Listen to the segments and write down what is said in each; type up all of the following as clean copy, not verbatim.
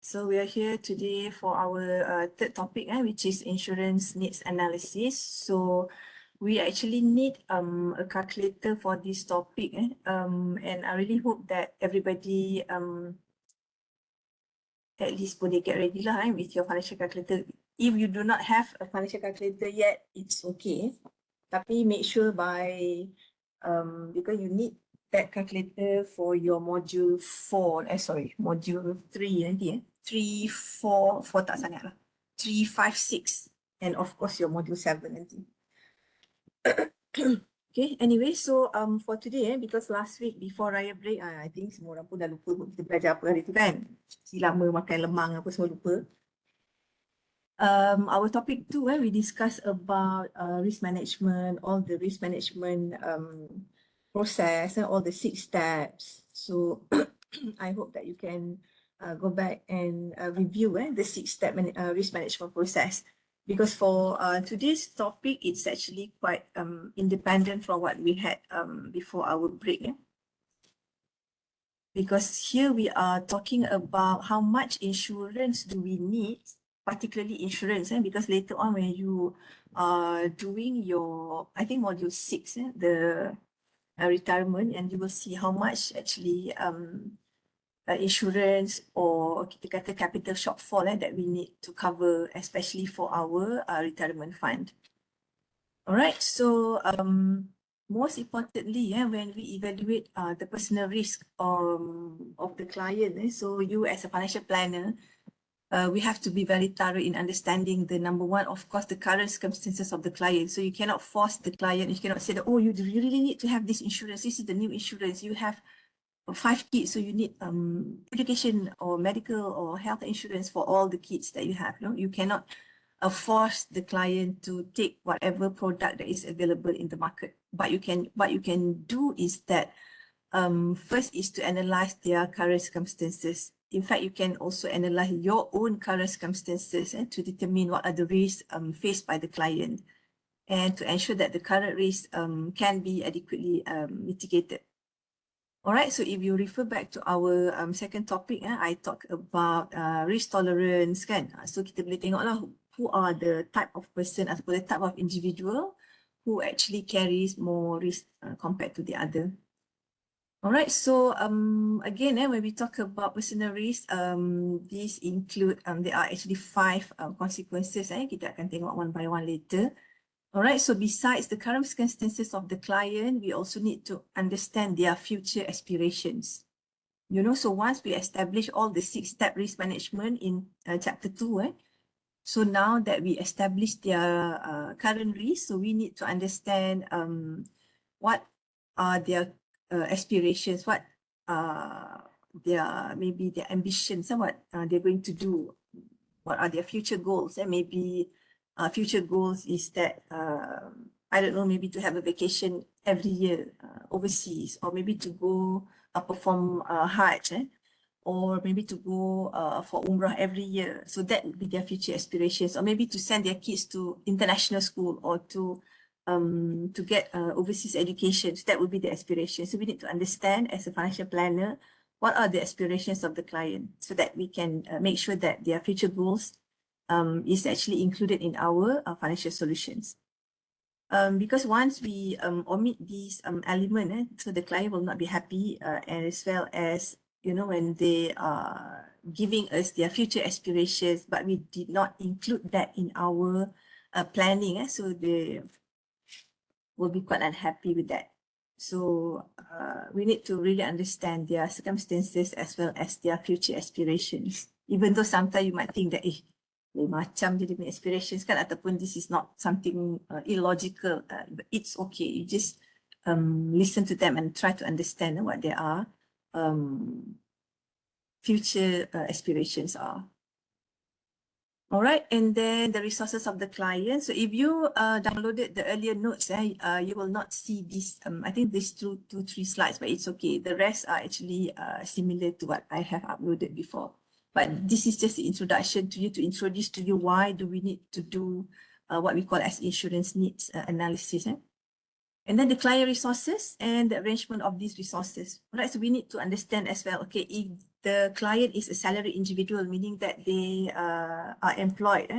So we are here today for our third topic, which is insurance needs analysis. So we actually need a calculator for this topic, and I really hope that everybody at least boleh get ready lah with your financial calculator. If you do not have a financial calculator yet, it's okay. Tapi make sure by because you need that calculator for your module 4, module 3 nanti 3, 4 tak sangat lah. 3, 5, 6 and of course your module 7 nanti. Okay, anyway, so for today, because last week before Raya break, I think semua orang pun dah lupa kita belajar apa hari tu kan. Si lama makan lemang apa semua lupa. Our topic 2, we discuss about risk management, all the risk management process and all the 6 steps. So I hope that you can go back and review the 6-step risk management process. Because for today's topic, it's actually quite independent from what we had before our break. Because here we are talking about how much insurance do we need, particularly insurance, because later on when you are doing your, I think module 6, the retirement, and you will see how much actually insurance or kita kata capital shortfall that we need to cover, especially for our retirement fund. All right, so most importantly, when we evaluate the personal risk of the client, so you as a financial planner, we have to be very thorough in understanding the number one, of course, the current circumstances of the client. So you cannot force the client, you cannot say that, oh, you really need to have this insurance, this is the new insurance, you have 5 kids, so you need education or medical or health insurance for all the kids that you have. No, you cannot force the client to take whatever product that is available in the market. But what you can do is that first is to analyze their current circumstances. In fact, you can also analyze your own current circumstances to determine what are the risks faced by the client and to ensure that the current risks can be adequately mitigated. All right, so if you refer back to our second topic, I talk about risk tolerance kan. So kita boleh tengoklah who are the type of person atau the type of individual who actually carries more risk compared to the other. All right, so again, when we talk about personal risk, these include, there are actually 5 consequences. Kita akan tengok one by one later. All right, so besides the current circumstances of the client, we also need to understand their future aspirations. You know, so once we establish all the 6-step risk management in chapter 2, so now that we establish their current risk, so we need to understand what are their aspirations, what their maybe their ambitions, and what they're going to do, what are their future goals, and maybe future goals is that I don't know, maybe to have a vacation every year overseas, or maybe to go perform Hajj, or maybe to go for Umrah every year. So that would be their future aspirations, or maybe to send their kids to international school or to get overseas education. So that would be the aspiration. So we need to understand as a financial planner, what are the aspirations of the client so that we can make sure that their future goals is actually included in our financial solutions. Because once we omit these elements, so the client will not be happy, and as well as, you know, when they are giving us their future aspirations, but we did not include that in our planning, so they will be quite unhappy with that. So we need to really understand their circumstances as well as their future aspirations. Even though sometimes you might think that, macam je dia punya aspirations kan, ataupun this is not something illogical, but it's okay. You just listen to them and try to understand what their future aspirations are. All right, and then the resources of the client. So if you downloaded the earlier notes, you will not see this. I think these 2, 3 slides, but it's okay. The rest are actually similar to what I have uploaded before. But this is just the introduction to you, to introduce to you why do we need to do what we call as insurance needs analysis. And then the client resources and the arrangement of these resources. All right, so we need to understand as well, okay, if the client is a salaried individual, meaning that they are employed,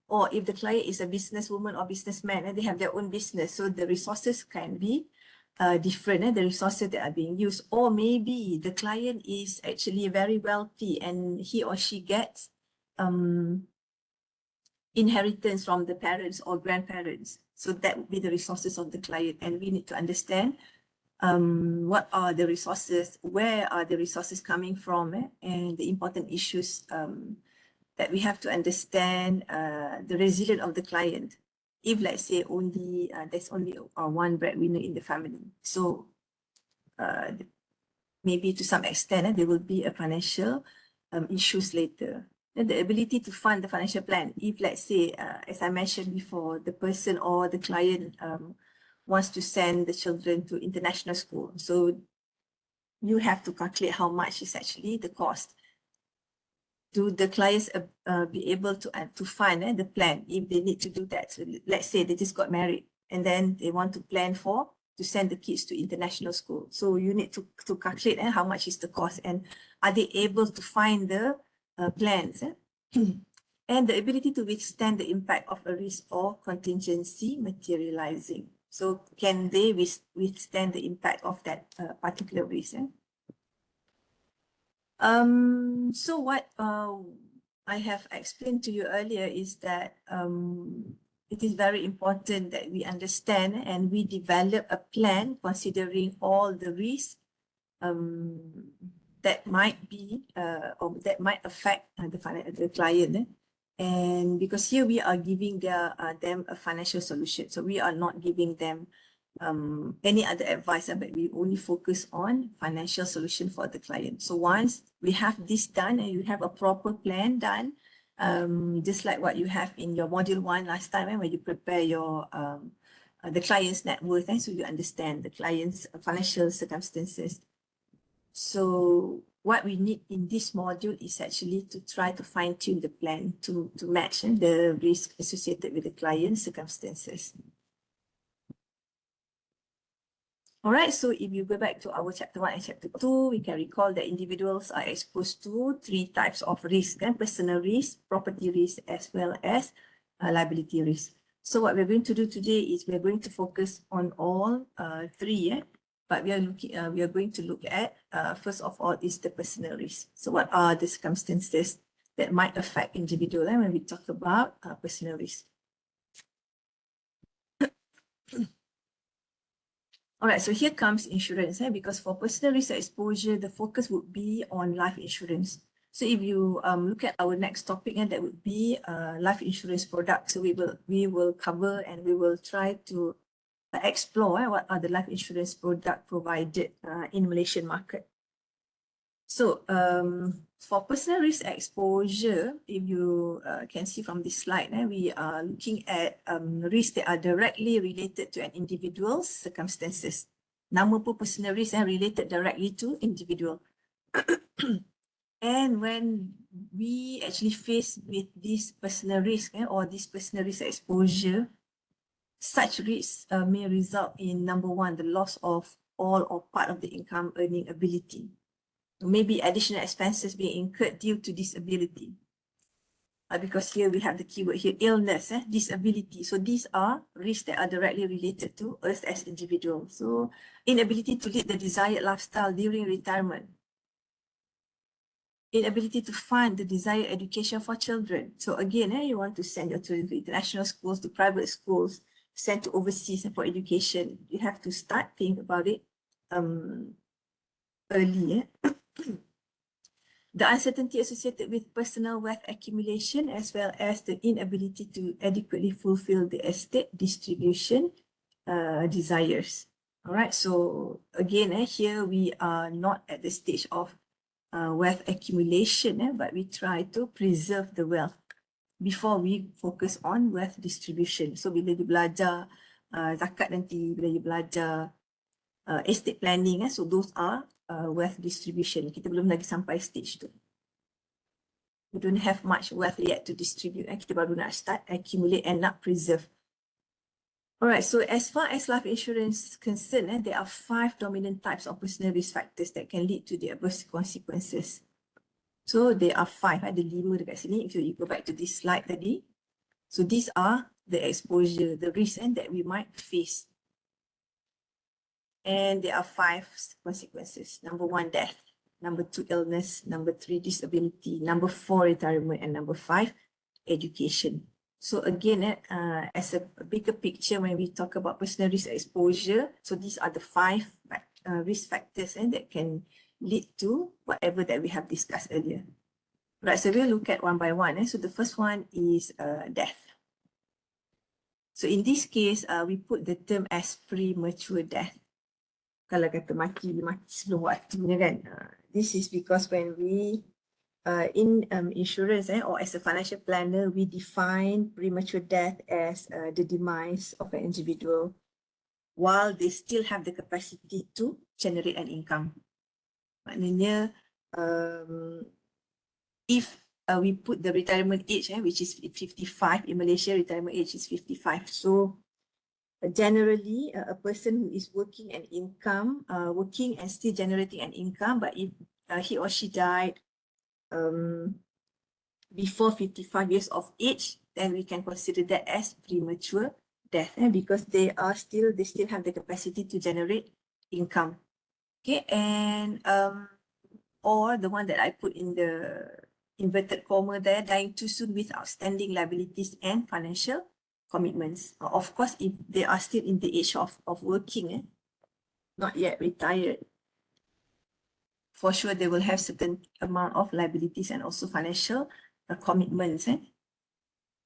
or if the client is a businesswoman or businessman, they have their own business, so the resources can be different, the resources that are being used. Or maybe the client is actually very wealthy and he or she gets inheritance from the parents or grandparents. So that would be the resources of the client, and we need to understand what are the resources, where are the resources coming from, and the important issues that we have to understand the resilience of the client. If let's say only there's only one breadwinner in the family, so maybe to some extent there will be a financial issues later. And the ability to fund the financial plan, if let's say, as I mentioned before, the person or the client wants to send the children to international school, so you have to calculate how much is actually the cost. Do the clients be able to fund the plan if they need to do that? So let's say they just got married and then they want to plan to send the kids to international school. So you need to calculate how much is the cost, and are they able to find the plans? And the ability to withstand the impact of a risk or contingency materializing. So can they withstand the impact of that particular risk? So what I have explained to you earlier is that it is very important that we understand and we develop a plan considering all the risks that might be or that might affect the client. And because here we are giving them a financial solution, so we are not giving them any other advice, but we only focus on financial solution for the client. So once we have this done and you have a proper plan done, just like what you have in your module 1 last time, when you prepare your the client's net worth, so you understand the client's financial circumstances. So what we need in this module is actually to try to fine-tune the plan to match the risk associated with the client's circumstances. All right, so if you go back to our chapter 1 and chapter 2, we can recall that individuals are exposed to 3 types of risk: personal risk, property risk, as well as liability risk. So what we're going to do today is we're going to focus on all 3, but we are going to look at first of all is the personal risk. So what are the circumstances that might affect individual when we talk about personal risk? All right, so here comes insurance, because for personal risk exposure, the focus would be on life insurance. So if you look at our next topic, and that would be life insurance products. So we will cover and we will try to explore what are the life insurance product provided in Malaysian market. So for personal risk exposure, if you can see from this slide, we are looking at risks that are directly related to an individual's circumstances. Nama pun personal risk related directly to individual. And when we actually face with this personal risk or this personal risk exposure, such risks may result in, number 1, the loss of all or part of the income earning ability. Maybe additional expenses being incurred due to disability. Because here we have the keyword here, illness, disability. So these are risks that are directly related to us as individuals. So inability to lead the desired lifestyle during retirement. Inability to fund the desired education for children. So again, you want to send your children to international schools, to private schools, send to overseas for education. You have to start thinking about it early. The uncertainty associated with personal wealth accumulation, as well as the inability to adequately fulfill the estate distribution desires. All right, so again, here we are not at the stage of wealth accumulation, but we try to preserve the wealth before we focus on wealth distribution. So bila you belajar zakat nanti, bila you belajar estate planning, so those are wealth distribution. Kita belum lagi sampai stage tu. We don't have much wealth yet to distribute. Kita baru nak start accumulate and nak preserve. Alright, so as far as life insurance is concerned, there are 5 dominant types of personal risk factors that can lead to the adverse consequences. So there are 5, ada 5 dekat sini. If you go back to this slide tadi. So these are the exposure, the risk that we might face. And there are 5 consequences. Number 1, death. Number 2, illness. Number 3, disability. Number 4, retirement. And number 5, education. So again, as a bigger picture, when we talk about personal risk exposure, so these are the 5 risk factors that can lead to whatever that we have discussed earlier. Right, so we'll look at one by one. So the first one is death. So in this case, we put the term as premature death. Kalau kata mati sebelum waktunya kan. This is because when we in insurance or as a financial planner, we define premature death as the demise of an individual while they still have the capacity to generate an income. Maknanya, if we put the retirement age, which is 55, in Malaysia, retirement age is 55. So generally, a person who is working and still generating an income, but if he or she died before 55 years of age, then we can consider that as premature death, because they still have the capacity to generate income. Okay, and or the one that I put in the inverted comma there, dying too soon with outstanding liabilities and financial commitments. Of course, if they are still in the age of working, not yet retired, for sure they will have certain amount of liabilities and also financial commitments.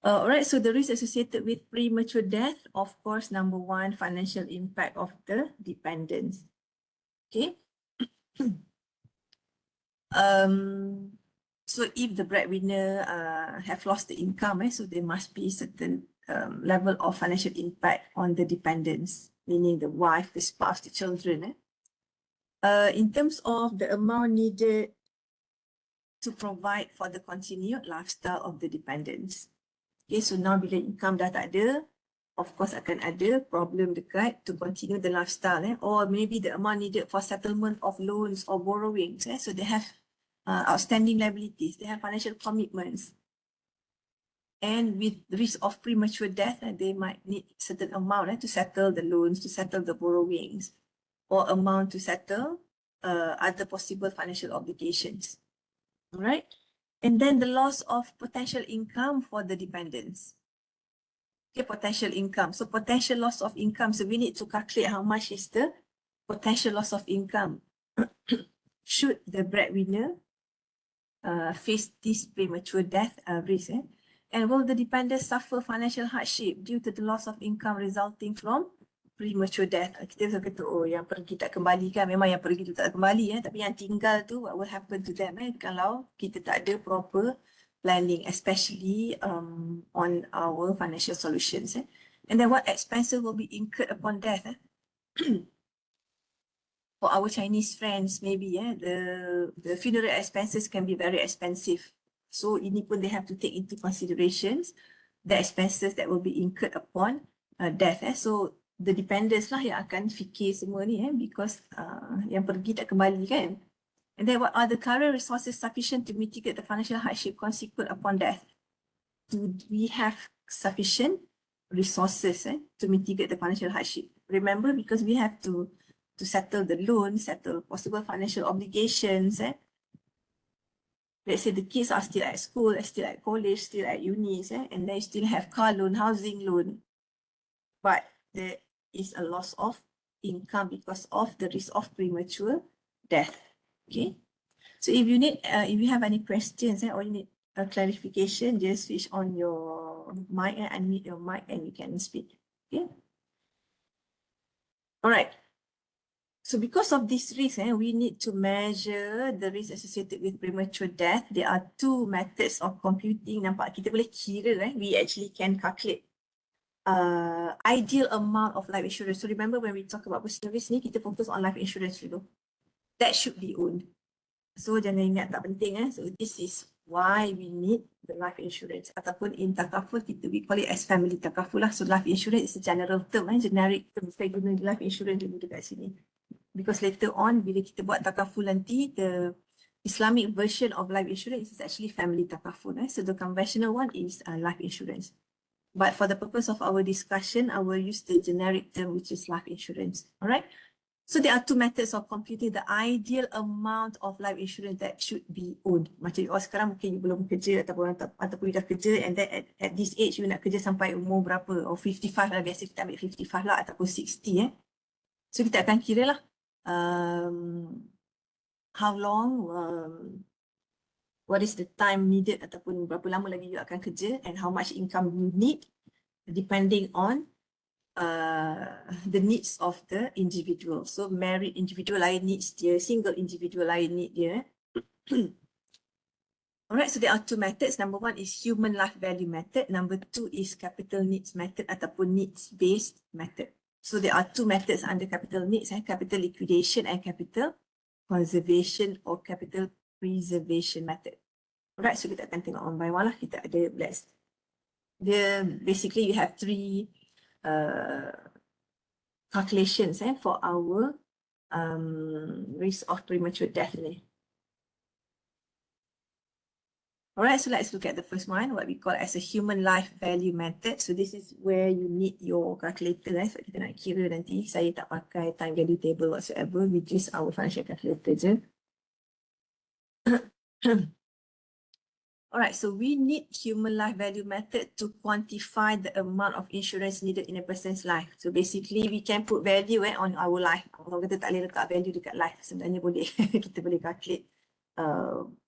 All right, so the risk associated with premature death, of course, number 1, financial impact of the dependents. Okay. So if the breadwinner have lost the income, so there must be certain level of financial impact on the dependents, meaning the wife, the spouse, the children. In terms of the amount needed to provide for the continued lifestyle of the dependents. Okay, so now bila income dah tak ada, of course akan ada problem dekat to continue the lifestyle, or maybe the amount needed for settlement of loans or borrowings. So they have outstanding liabilities, they have financial commitments. And with risk of premature death, they might need certain amount to settle the loans, to settle the borrowings, or amount to settle other possible financial obligations. All right. And then the loss of potential income for the dependents. Okay, potential income. So potential loss of income. So we need to calculate how much is the potential loss of income should the breadwinner face this premature death risk. And will the dependents suffer financial hardship due to the loss of income resulting from premature death? Kita bisa kata, oh yang pergi tak kembali kan, memang yang pergi tu tak kembali, tapi yang tinggal tu, what will happen to them kalau kita tak ada proper planning, especially on our financial solutions. And then what expenses will be incurred upon death? For our Chinese friends, maybe the funeral expenses can be very expensive. So ini pun they have to take into considerations the expenses that will be incurred upon death. So the dependents lah yang akan fikir semua ni, because yang pergi tak kembali kan. And then what are the current resources sufficient to mitigate the financial hardship consequent upon death? Do we have sufficient resources to mitigate the financial hardship? Remember, because we have to settle the loan, settle possible financial obligations. Let's say the kids are still at school, still at college, still at unis, and they still have car loan, housing loan. But there is a loss of income because of the risk of premature death. Okay. So if you need, if you have any questions or you need a clarification, just switch on your mic and unmute your mic and you can speak. Okay. All right. So because of this risk, we need to measure the risk associated with premature death. There are 2 methods of computing. Nampak kita boleh kira, we actually can calculate ideal amount of life insurance. So remember when we talk about personal risk ni, kita fokus on life insurance dulu. That should be owned. So jangan ingat tak penting. So this is why we need the life insurance. Ataupun in takaful, we call it as family takaful lah. So life insurance is a general term, generic term. Saya guna life insurance dulu dekat sini. Because later on, bila kita buat takaful nanti, the Islamic version of life insurance is actually family takaful. So the conventional one is life insurance. But for the purpose of our discussion, I will use the generic term, which is life insurance. All right. So there are two methods of computing the ideal amount of life insurance that should be owned. Macam sekarang mungkin you belum kerja ataupun you dah kerja, and then at this age you nak kerja sampai umur berapa? Or 55 lah, biasa kita ambil 55 lah ataupun 60 So kita akan kira lah how long, what is the time needed ataupun berapa lama lagi you akan kerja, and how much income you need depending on the needs of the individual. So married individual lain needs dia, single individual lain need dia. Alright, so there are two methods. Number one is human life value method. Number two is capital needs method ataupun needs based method. So there are two methods under capital needs, capital liquidation and capital conservation or capital preservation method. Alright, so kita akan tengok one by one lah. Kita ada, basically you have three calculations for our risk of premature death. Alright, so let's look at the first one, what we call as a human life value method. So this is where you need your calculator. So kita nak kira nanti, saya tak pakai time value table whatsoever, we use our financial calculator je. Alright, so we need human life value method to quantify the amount of insurance needed in a person's life. So basically, we can put value on our life. Kalau kita tak boleh letak value dekat life, sebenarnya boleh. Kita boleh calculate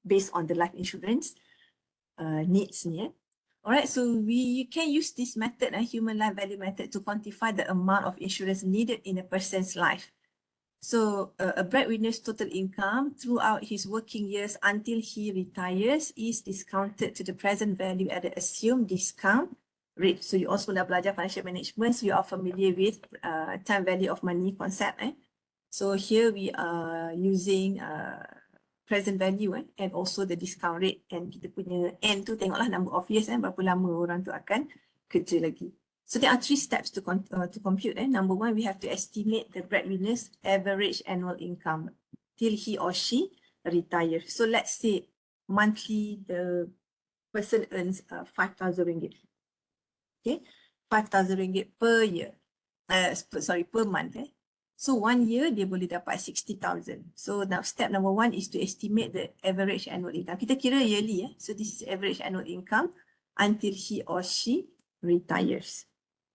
based on the life insurance needs ni. Alright, so we can use this method, human life value method, to quantify the amount of insurance needed in a person's life. So a breadwinner's total income throughout his working years until he retires is discounted to the present value at the assumed discount rate. So you also dah belajar financial management, so you are familiar with time value of money concept. So here we are using present value and also the discount rate, and kita punya N tu tengoklah number of years, berapa lama orang tu akan kerja lagi. So there are three steps to compute. Number one, we have to estimate the breadwinner's average annual income till he or she retires. So let's say monthly the person earns 5,000 ringgit. Okay, 5,000 ringgit per year. Per month. So 1 year dia boleh dapat 60,000. So now step number one is to estimate the average annual income. Kita kira yearly. So this is average annual income until he or she retires.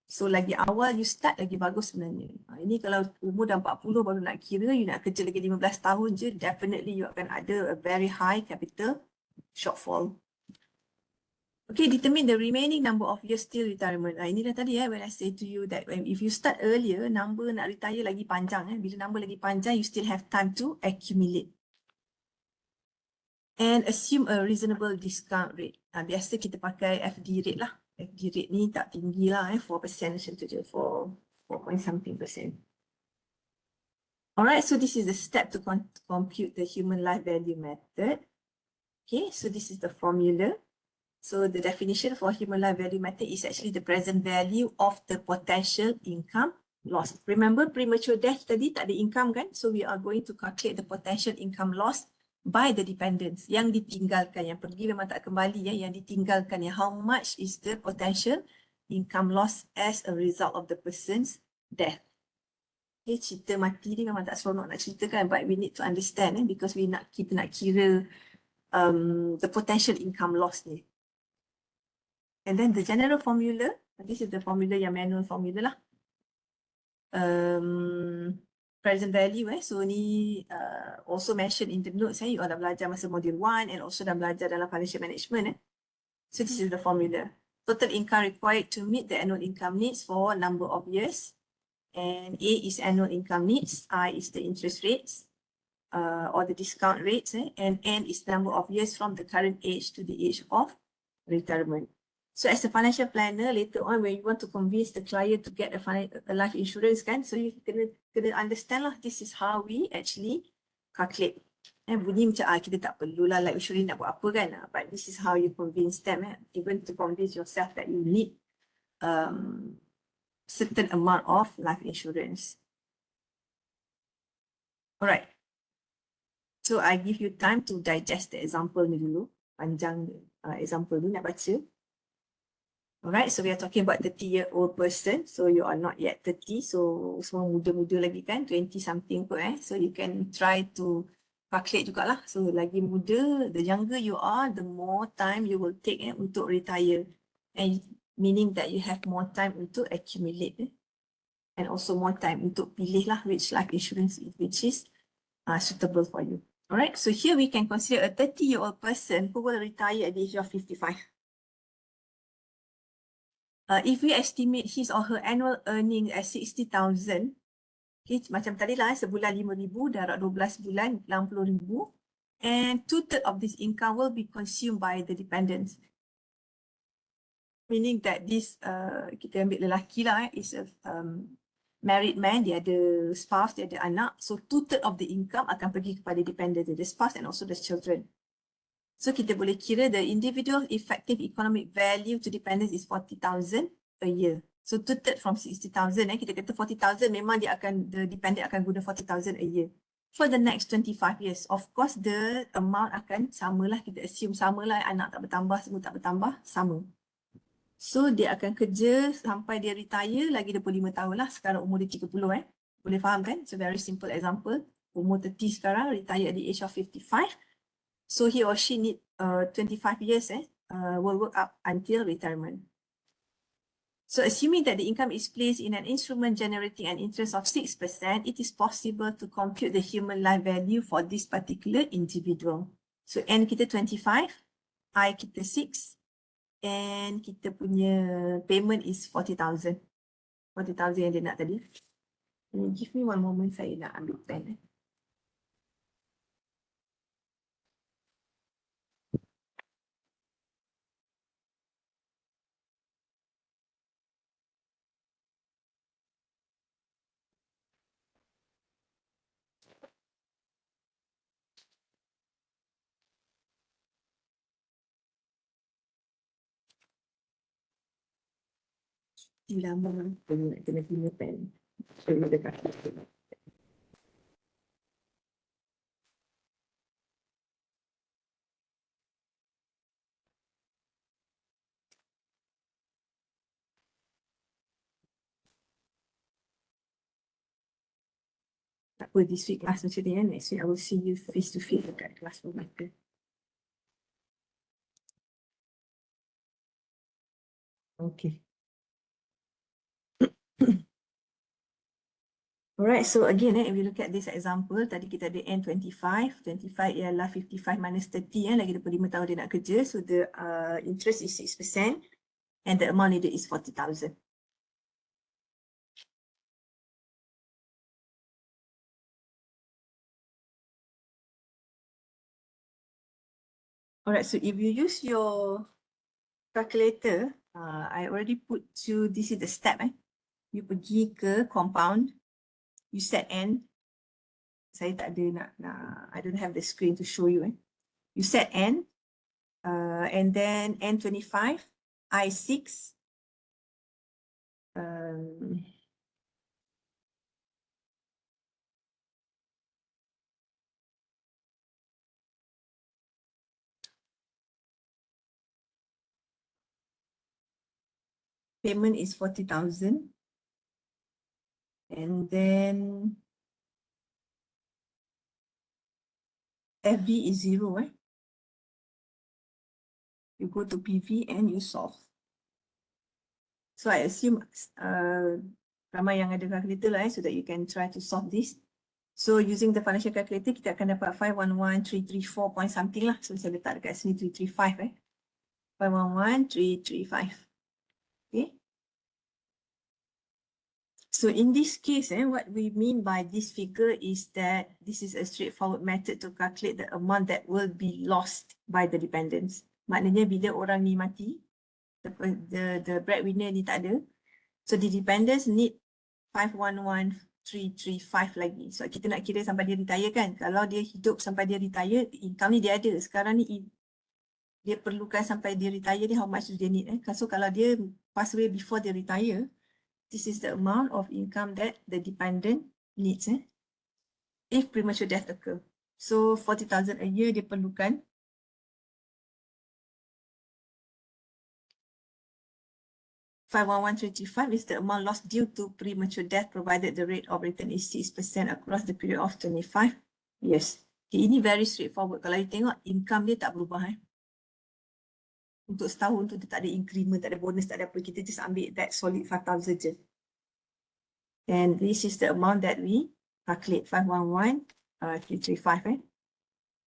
So lagi awal you start lagi bagus sebenarnya. Ini kalau umur dah 40 baru nak kira, you nak kerja lagi 15 tahun je, definitely you akan ada a very high capital shortfall. Okay, determine the remaining number of years till retirement. Ini dah tadi when I say to you that if you start earlier, number nak retire lagi panjang. Bila number lagi panjang, you still have time to accumulate. And assume a reasonable discount rate. Biasa kita pakai FD rate lah. FD rate ni tak tinggi lah, 4% macam tu je, 4.something%. Alright, so this is the step to compute the human life value method. Okay, so this is the formula. So the definition for human life value method is actually the present value of the potential income loss. Remember premature death tadi tak ada income kan? So we are going to calculate the potential income loss by the dependents, yang ditinggalkan, yang pergi memang tak kembali, yang ditinggalkan, how much is the potential income loss as a result of the person's death. Okay, cerita mati ni memang tak seronok nak ceritakan, but we need to understand because kita nak kira the potential income loss ni. And then the general formula, this is the formula yang manual formula lah. Present value, so ni also mentioned in the notes, you all dah belajar masa module 1 and also dah belajar dalam financial management. So this is the formula. Total income required to meet the annual income needs for a number of years. And A is annual income needs, I is the interest rates or the discount rates, and N is the number of years from the current age to the age of retirement. So as a financial planner, later on when you want to convince the client to get a life insurance, so you kena understand lah, this is how we actually calculate. Bunyi macam kita tak perlulah life insurance nak buat apa kan, but this is how you convince them, even to convince yourself that you need certain amount of life insurance. Alright. So I give you time to digest the example ni dulu. Panjang example ni nak baca. Alright, so we are talking about 30-year-old person. So you are not yet 30. So semua muda-muda lagi kan, 20 something kot So you can try to calculate jugalah. So lagi muda, the younger you are, the more time you will take untuk retire. And meaning that you have more time untuk accumulate. And also more time untuk pilih lah which life insurance which is suitable for you. Alright, so here we can consider a 30-year-old person who will retire at the age of 55. If we estimate his or her annual earning at 60,000, okay, macam tadi lah, sebulan 5,000, darab 12 bulan 60,000, and 2/3 of this income will be consumed by the dependents. Meaning that this, kita ambil lelaki lah, is a married man, dia ada spouse, dia ada anak, so 2/3 of the income akan pergi kepada dependent, the spouse and also the children. So kita boleh kira the individual effective economic value to dependents is 40,000 a year. So 2/3 from 60,000, kita kata 40,000 memang dia akan, the dependent akan guna 40,000 a year. For the next 25 years, of course the amount akan samalah, kita assume samalah, anak tak bertambah, semua tak bertambah, sama. So dia akan kerja sampai dia retire lagi 25 tahun lah, sekarang umur dia 30 Boleh faham kan? So very simple example, umur 30 sekarang, retire at the age of 55. So he or she need 25 years will work up until retirement. So assuming that the income is placed in an instrument generating an interest of 6%, it is possible to compute the human life value for this particular individual. So N kita 25, I kita 6, and kita punya payment is 40,000. 40,000 yang dia nak tadi. Give me one moment, saya nak ambil pen. Lama kena guna pen. Tak apa, this week class macam ni next week I will see you face to face dekat kelas pun better. Okay. Alright, so again, if we look at this example, tadi kita ada N25, 25 ialah 55 minus 30, lagi 25 tahun dia nak kerja, so the interest is 6% and the amount needed is 40,000. Alright, so if you use your calculator, I already put to, this is the step, you pergi ke compound, you set N. Saya tak ada nak, I don't have the screen to show you. You set N, and then N25, I6, payment is 40,000. And then FV is 0. You go to PV and you solve. So I assume ramai yang ada calculator lah so that you can try to solve this. So using the financial calculator, kita akan dapat 511,334 point something lah. So saya letak dekat sini 335 511,335. Okay. So in this case, what we mean by this figure is that this is a straightforward method to calculate the amount that will be lost by the dependents. Maknanya bila orang ni mati, the breadwinner ni tak ada, so the dependents need 511,335 lagi. So kita nak kira sampai dia retire kan. Kalau dia hidup sampai dia retire, income ni dia ada. Sekarang ni dia perlukan sampai dia retire ni, how much do dia need? So kalau dia pass away before dia retire, this is the amount of income that the dependent needs if premature death occur. So 40,000 a year dia perlukan. $511.25 is the amount lost due to premature death provided the rate of return is 6% across the period of 25 years. Okay, ini very straightforward. Kalau you tengok income dia tak berubah. Untuk setahun tu dia tak ada increment, tak ada bonus, tak ada apa. Kita just ambil that solid 5,000 je. And this is the amount that we calculate, 511.335.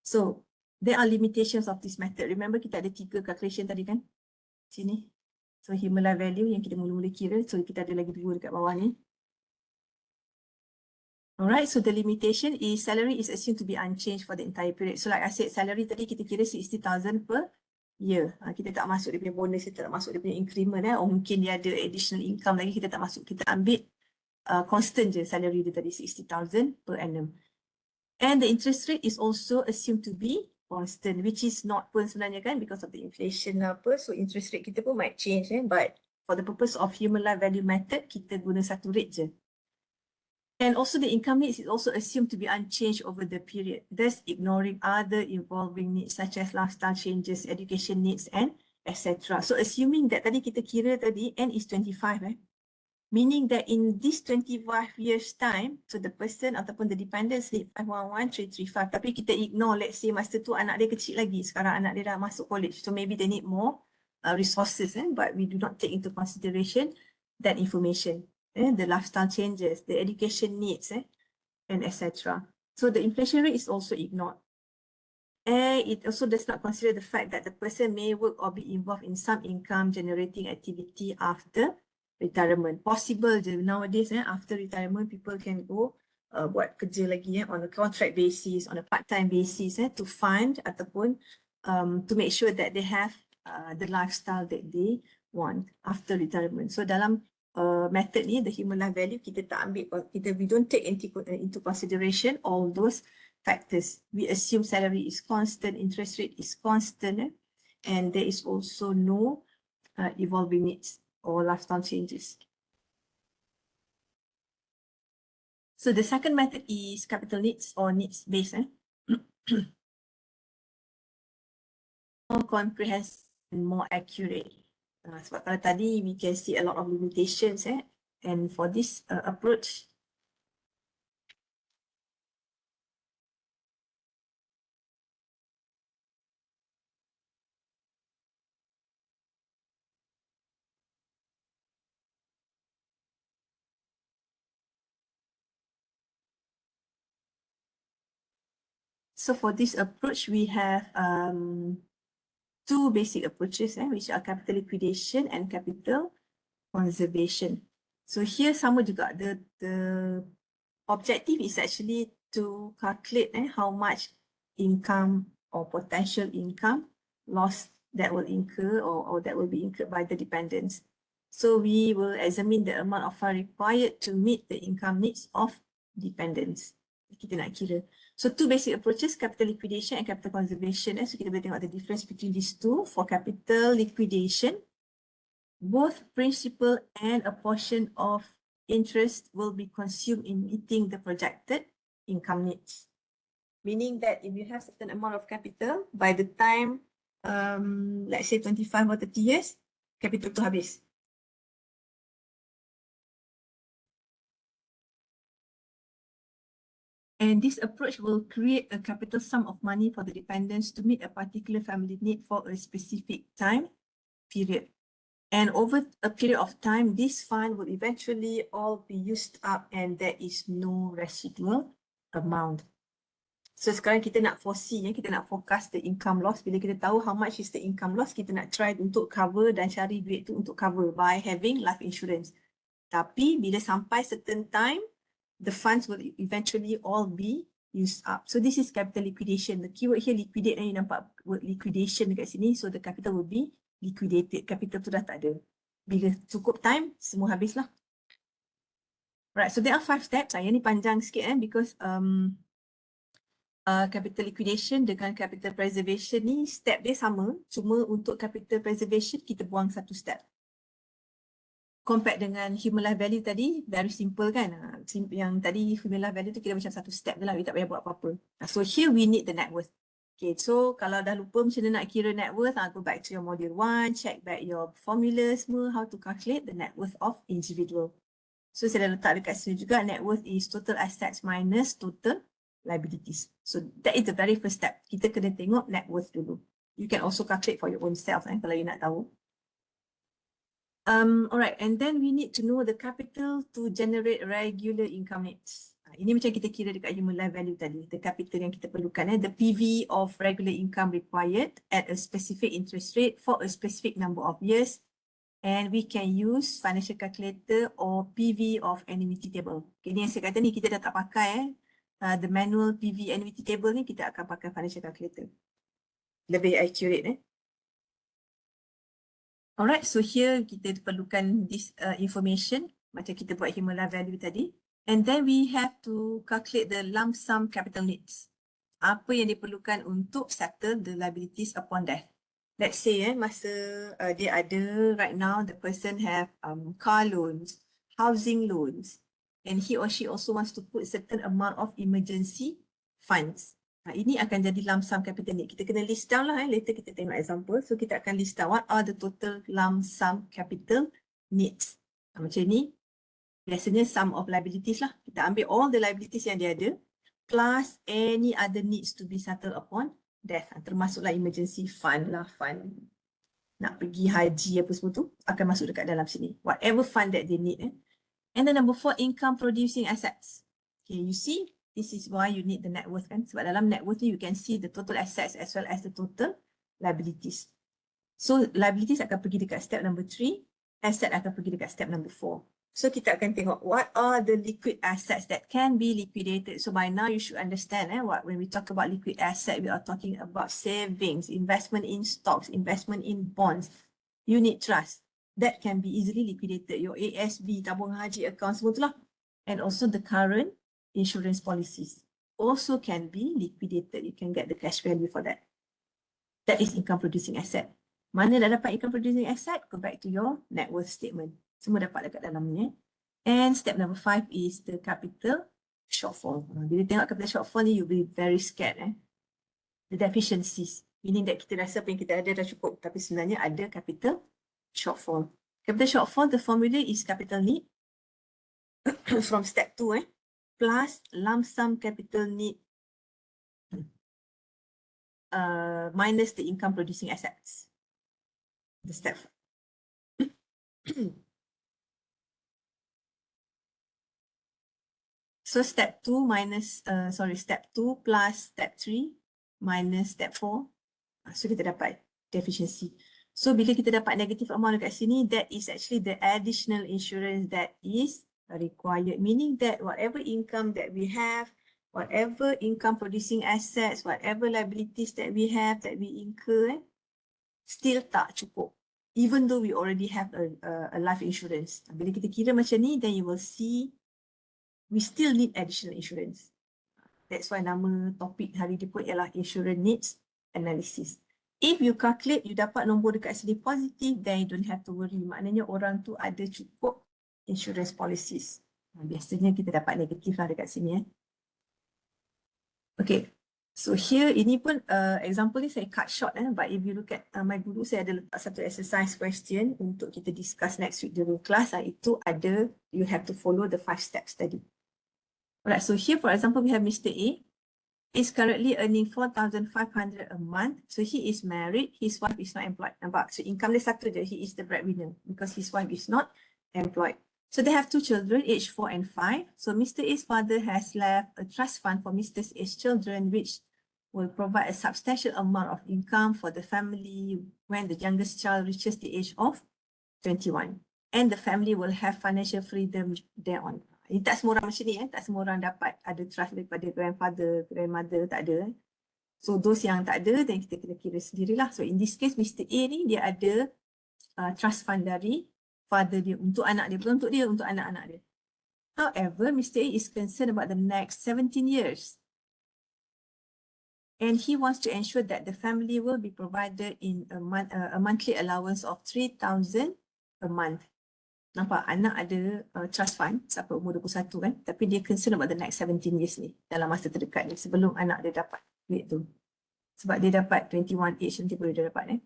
So there are limitations of this method. Remember kita ada 3 calculation tadi kan? Sini. So human life value yang kita mula-mula kira. So kita ada lagi 2 dekat bawah ni. Alright, so the limitation is salary is assumed to be unchanged for the entire period. So like I said, salary tadi kita kira 60,000 per year. Kita tak masuk dia punya bonus, kita tak masuk dia punya increment. Or mungkin dia ada additional income lagi, kita tak masuk. Kita ambil constant je salary dia tadi, 60,000 per annum. And the interest rate is also assumed to be constant, which is not pun sebenarnya kan, because of the inflation apa, so interest rate kita pun might change but for the purpose of human life value method, kita guna satu rate je. And also the income needs is also assumed to be unchanged over the period, thus ignoring other evolving needs such as lifestyle changes, education needs and etc. So assuming that tadi kita kira tadi N is 25 meaning that in this 25 years time, so the person ataupun the dependents need 511.335. Tapi kita ignore, let's say masa tu anak dia kecil lagi, sekarang anak dia dah masuk college. So maybe they need more resources, but we do not take into consideration that information. The lifestyle changes, the education needs, and etc. So the inflation rate is also ignored. And it also does not consider the fact that the person may work or be involved in some income generating activity after retirement. Possible je nowadays, after retirement, people can go buat kerja lagi on a contract basis, on a part-time basis to fund ataupun to make sure that they have the lifestyle that they want after retirement. So dalam method ni, the human life value, kita tak ambil, we don't take into consideration all those factors. We assume salary is constant, interest rate is constant, and there is also no evolving needs or lifestyle changes. So the second method is capital needs or needs based. More comprehensive and more accurate. Sebab kalau tadi we can see a lot of limitations and for this approach, so for this approach, we have two basic approaches, which are capital liquidation and capital conservation. So here sama juga, the objective is actually to calculate how much income or potential income loss that will incur or that will be incurred by the dependents. So we will examine the amount of funds required to meet the income needs of dependents. Kita nak kira. So two basic approaches, capital liquidation and capital conservation. So kita boleh tengok the difference between these two. For capital liquidation, both principal and a portion of interest will be consumed in meeting the projected income needs. Meaning that if you have certain amount of capital, by the time, let's say 25 or 30 years, capital tu habis. And this approach will create a capital sum of money for the dependents to meet a particular family need for a specific time period. And over a period of time, this fund will eventually all be used up and there is no residual amount. So sekarang kita nak foresee, kita nak forecast the income loss. Bila kita tahu how much is the income loss, kita nak try untuk cover dan cari duit tu untuk cover by having life insurance. Tapi bila sampai certain time, the funds will eventually all be used up. So this is capital liquidation. The keyword here liquidate, you nampak word liquidation dekat sini. So the capital will be liquidated. Capital tu dah tak ada. Bila cukup time, semua habis lah. Right, so there are 5 steps. Yang ni panjang sikit because capital liquidation dengan capital preservation ni step dia sama. Cuma untuk capital preservation kita buang satu step. Compare dengan human life value tadi, very simple kan. Yang tadi human life value tu kira macam satu step je lah, we tak payah buat apa-apa. So here we need the net worth. Okay, so kalau dah lupa macam mana nak kira net worth, I'll go back to your module 1, check back your formula semua, how to calculate the net worth of individual. So saya dah letak dekat sini juga, net worth is total assets minus total liabilities. So that is the very first step. Kita kena tengok net worth dulu. You can also calculate for your own self kalau you nak tahu. Alright, and then we need to know the capital to generate regular income needs. Ini macam kita kira dekat human life value tadi, the capital yang kita perlukan, the PV of regular income required at a specific interest rate for a specific number of years, and we can use financial calculator or PV of annuity table. Okay, ni yang saya kata ni kita dah tak pakai the manual PV annuity table ni, kita akan pakai financial calculator. Lebih accurate Alright, so here kita perlukan this information macam kita buat human life value tadi. And then we have to calculate the lump sum capital needs. Apa yang diperlukan untuk settle the liabilities upon death. Let's say masa dia ada right now, the person have car loans, housing loans, and he or she also wants to put certain amount of emergency funds. Ini akan jadi lump sum capital need. Kita kena list down lah. Later kita tengok example. So kita akan list down what are the total lump sum capital needs. Macam ni. Biasanya sum of liabilities lah. Kita ambil all the liabilities yang dia ada. Plus any other needs to be settled upon death. Termasuklah emergency fund lah. Fund nak pergi haji apa semua tu. Akan masuk dekat dalam sini. Whatever fund that they need. And then number 4, income producing assets. Okay, you see. This is why you need the net worth kan. Sebab dalam net worth ni you can see the total assets as well as the total liabilities. So liabilities akan pergi dekat step number 3, asset akan pergi dekat step number 4. So kita akan tengok what are the liquid assets that can be liquidated. So by now you should understand when we talk about liquid asset, we are talking about savings, investment in stocks, investment in bonds, unit trust. That can be easily liquidated. Your ASB, tabung haji account semua tu lah. And also the current insurance policies also can be liquidated. You can get the cash value for that. That is income producing asset. Mana dah dapat income producing asset? Go back to your net worth statement. Semua dapat dekat dalamnya. And step number 5 is the capital shortfall. Bila tengok capital shortfall ni, you'll be very scared. The deficiencies. Meaning that kita rasa apa yang kita ada dah cukup. Tapi sebenarnya ada capital shortfall. Capital shortfall, the formula is capital need from step 2. Plus lump sum capital need minus the income producing assets. The step. So step 2 minus, step 2 plus step 3 minus step 4. So kita dapat deficiency. So bila kita dapat negative amount dekat sini, that is actually the additional insurance that is required, meaning that whatever income that we have, whatever income producing assets, whatever liabilities that we have, that we incur, still tak cukup. Even though we already have a life insurance. Bila kita kira macam ni, then you will see we still need additional insurance. That's why nama topik hari ni pun ialah insurance needs analysis. If you calculate, you dapat nombor dekat sini positif, then you don't have to worry. Maknanya orang tu ada cukup insurance policies. Biasanya kita dapat negatif lah dekat sini. Okay, so here ini pun example ni saya cut short but if you look at my guru, saya ada letak satu exercise question untuk kita discuss next week during class. Itu ada, you have to follow the 5 steps tadi. Alright, so here for example we have Mr. A is currently earning 4,500 a month. So he is married, his wife is not employed. Nampak? So income dia satu je, he is the breadwinner because his wife is not employed. So they have 2 children, aged 4 and 5. So Mr. A's father has left a trust fund for Mr. A's children, which will provide a substantial amount of income for the family when the youngest child reaches the age of 21. And the family will have financial freedom thereon. Ini tak semua orang macam ni, tak semua orang dapat ada trust daripada grandfather, grandmother, tak ada. So those yang tak ada, then kita kena kira sendirilah. So in this case, Mr. A ni dia ada trust fund dari father dia untuk anak dia, bukan untuk dia, untuk anak-anak dia. However, Mr. A is concerned about the next 17 years. And he wants to ensure that the family will be provided in a monthly allowance of 3,000 a month. Nampak anak ada trust fund sampai umur 21 kan, tapi dia concern about the next 17 years ni dalam masa terdekat ni sebelum anak dia dapat duit tu. Sebab dia dapat 21 age nanti boleh dia dapat.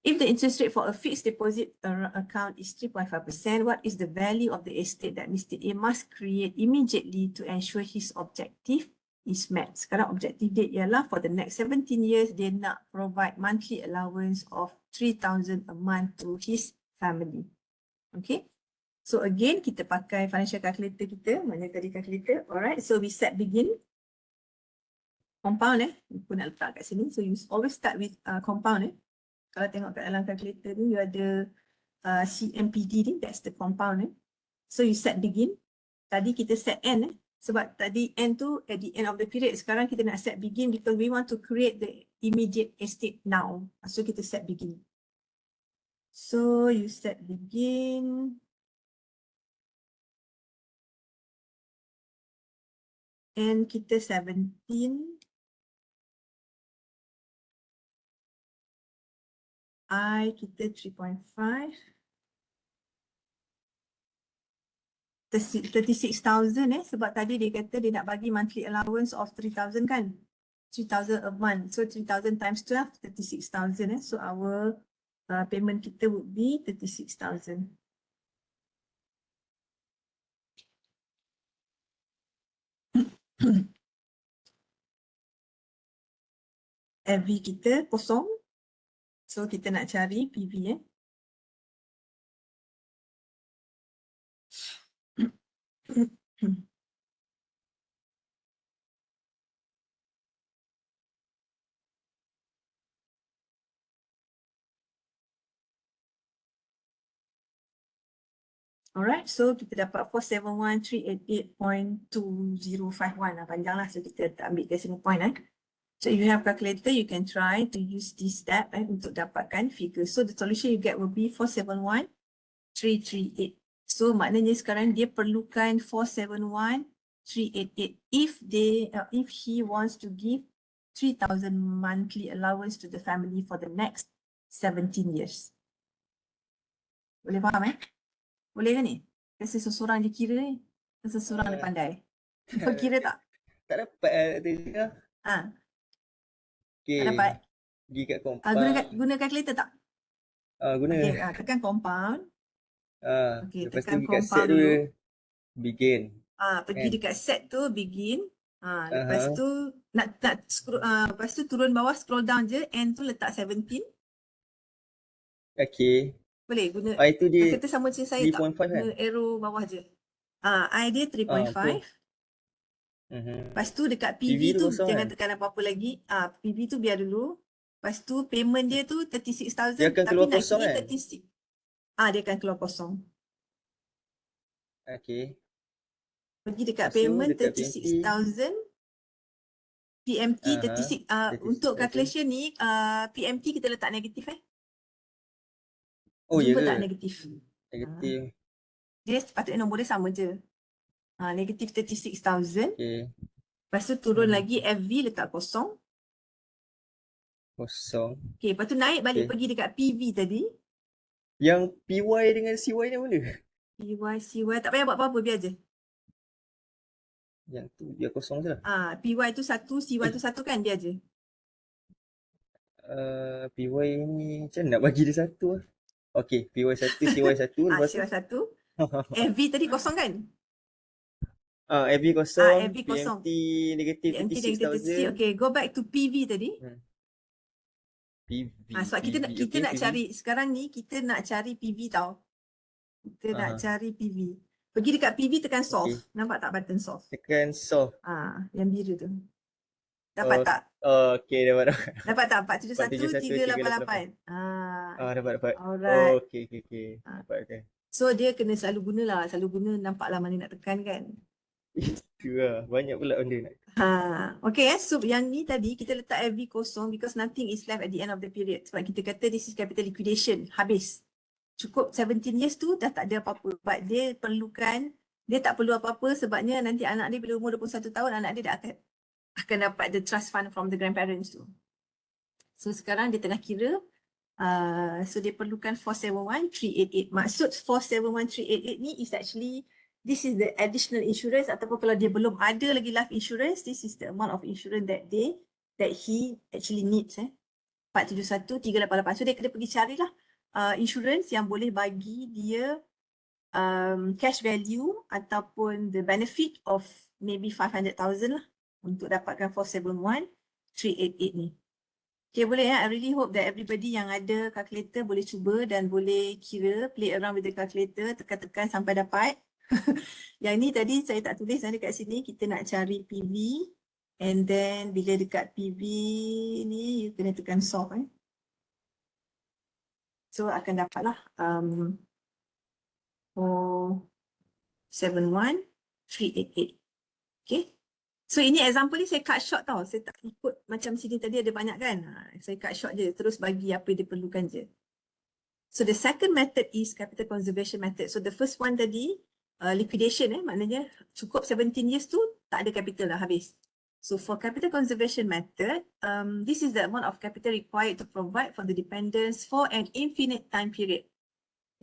If the interest rate for a fixed deposit account is 3.5%, what is the value of the estate that Mr. A must create immediately to ensure his objective is met? Sekarang objective dia ialah for the next 17 years, dia nak provide monthly allowance of 3,000 a month to his family. Okay. So again, kita pakai financial calculator kita. Mana tadi calculator? Alright. So we set begin. Compound Aku nak letak kat sini. So you always start with compound Kalau tengok kat dalam calculator ni, you ada CMPD ni. That's the compound So you set begin. Tadi kita set end Sebab tadi end tu at the end of the period. Sekarang kita nak set begin because we want to create the immediate estate now. So kita set begin. So you set begin. And kita 17. I kita 3.5. 36,000 sebab tadi dia kata dia nak bagi monthly allowance of 3,000 kan. 3,000 a month. So 3,000 times 12, 36,000 So our payment kita would be 36,000. FV kita kosong. So kita nak cari PV Alright, so kita dapat 471,388.2051 panjang lah. So kita ambil decimal point So if you have calculator, you can try to use this step untuk dapatkan figure. So the solution you get will be 471,338. So maknanya sekarang dia perlukan 471,388 if he wants to give 3,000 monthly allowance to the family for the next 17 years. Boleh faham Boleh ke ni? Rasa seseorang dia kira ni. Seseorang dia pandai. Kau kira tak? Tak dapat tadi lah. Okay. Tak dapat? Pergi kat compound. Guna calculator tak? Guna. Okay, tekan compound. Okay, lepas tekan tu pergi kat compound set dulu. Begin. Pergi dekat set tu, begin. Lepas tu, nak scroll, lepas tu turun bawah, scroll down je. End tu letak 17. Okay. Boleh guna. Itu dia Kata sama macam saya 3.5 tak? Guna arrow bawah je. I dia 3.5. Lepas tu dekat PV tu jangan tekan apa-apa lagi. PV tu biar dulu. Lepas tu payment dia tu 36,000. Dia akan keluar kosong 36. Dia akan keluar kosong. Okay. Pergi dekat payment 36,000. PMT 36. Untuk calculation ni PMT kita letak negatif Jumpa tak negatif? Negatif. Dia sepatutnya nombor dia sama je. Negatif 36,000. Okay. Lepas tu turun lagi FV letak kosong. Okay, lepas tu naik balik pergi dekat PV tadi. Yang PY dengan CY ni mana? PY, CY tak payah buat apa-apa, biar je. Yang tu biar kosong je lah. PY tu 1, CY tu 1 kan, biar je. PY ni macam nak bagi dia 1 lah. Okay, PY1, CY1. CY1. FV tadi kosong kan? FV kosong. FV kosong. PMT negatif 36,000. Okay, go back to PV tadi. PV. Sebab kita nak cari, sekarang ni kita nak cari PV tau. Kita nak cari PV. Pergi dekat PV tekan solve. Nampak tak button solve? Tekan solve. Yang biru tu. Dapat tak? Okay, dapat. Dapat tak? 471,388. Dapat. Alright. Okay. Dapat. So dia kena selalu guna nampaklah mana nak tekan kan. Itu lah. Banyak pula benda nak. Okay, so yang ni tadi kita letak FV kosong because nothing is left at the end of the period. Sebab kita kata this is capital liquidation. Habis. Cukup 17 years tu dah tak ada apa-apa. But dia tak perlu apa-apa sebabnya nanti anak dia bila umur 21 tahun, anak dia dah akan dapat the trust fund from the grandparents tu. So sekarang dia tengah kira So dia perlukan 471,388. Maksud 471,388 ni is actually, this is the additional insurance, ataupun kalau dia belum ada lagi life insurance, this is the amount of insurance that he actually needs. 471,388. So dia kena pergi carilah insurance yang boleh bagi dia cash value ataupun the benefit of maybe 500,000 lah untuk dapatkan 471,388 ni. Okay, boleh ya. I really hope that everybody yang ada calculator boleh cuba dan boleh kira, play around with the calculator, tekan-tekan sampai dapat. Yang ni tadi saya tak tulis dekat sini, kita nak cari PV, and then bila dekat PV ni you kena tekan solve. So akan dapatlah 471,388. Okay. So ini example ni saya cut short tau. Saya tak ikut macam sini tadi ada banyak kan. Saya cut short je, terus bagi apa yang diperlukan je. So the second method is capital conservation method. So the first one tadi liquidation, maknanya cukup 17 years tu tak ada capital dah, habis. So for capital conservation method, this is the amount of capital required to provide for the dependents for an infinite time period.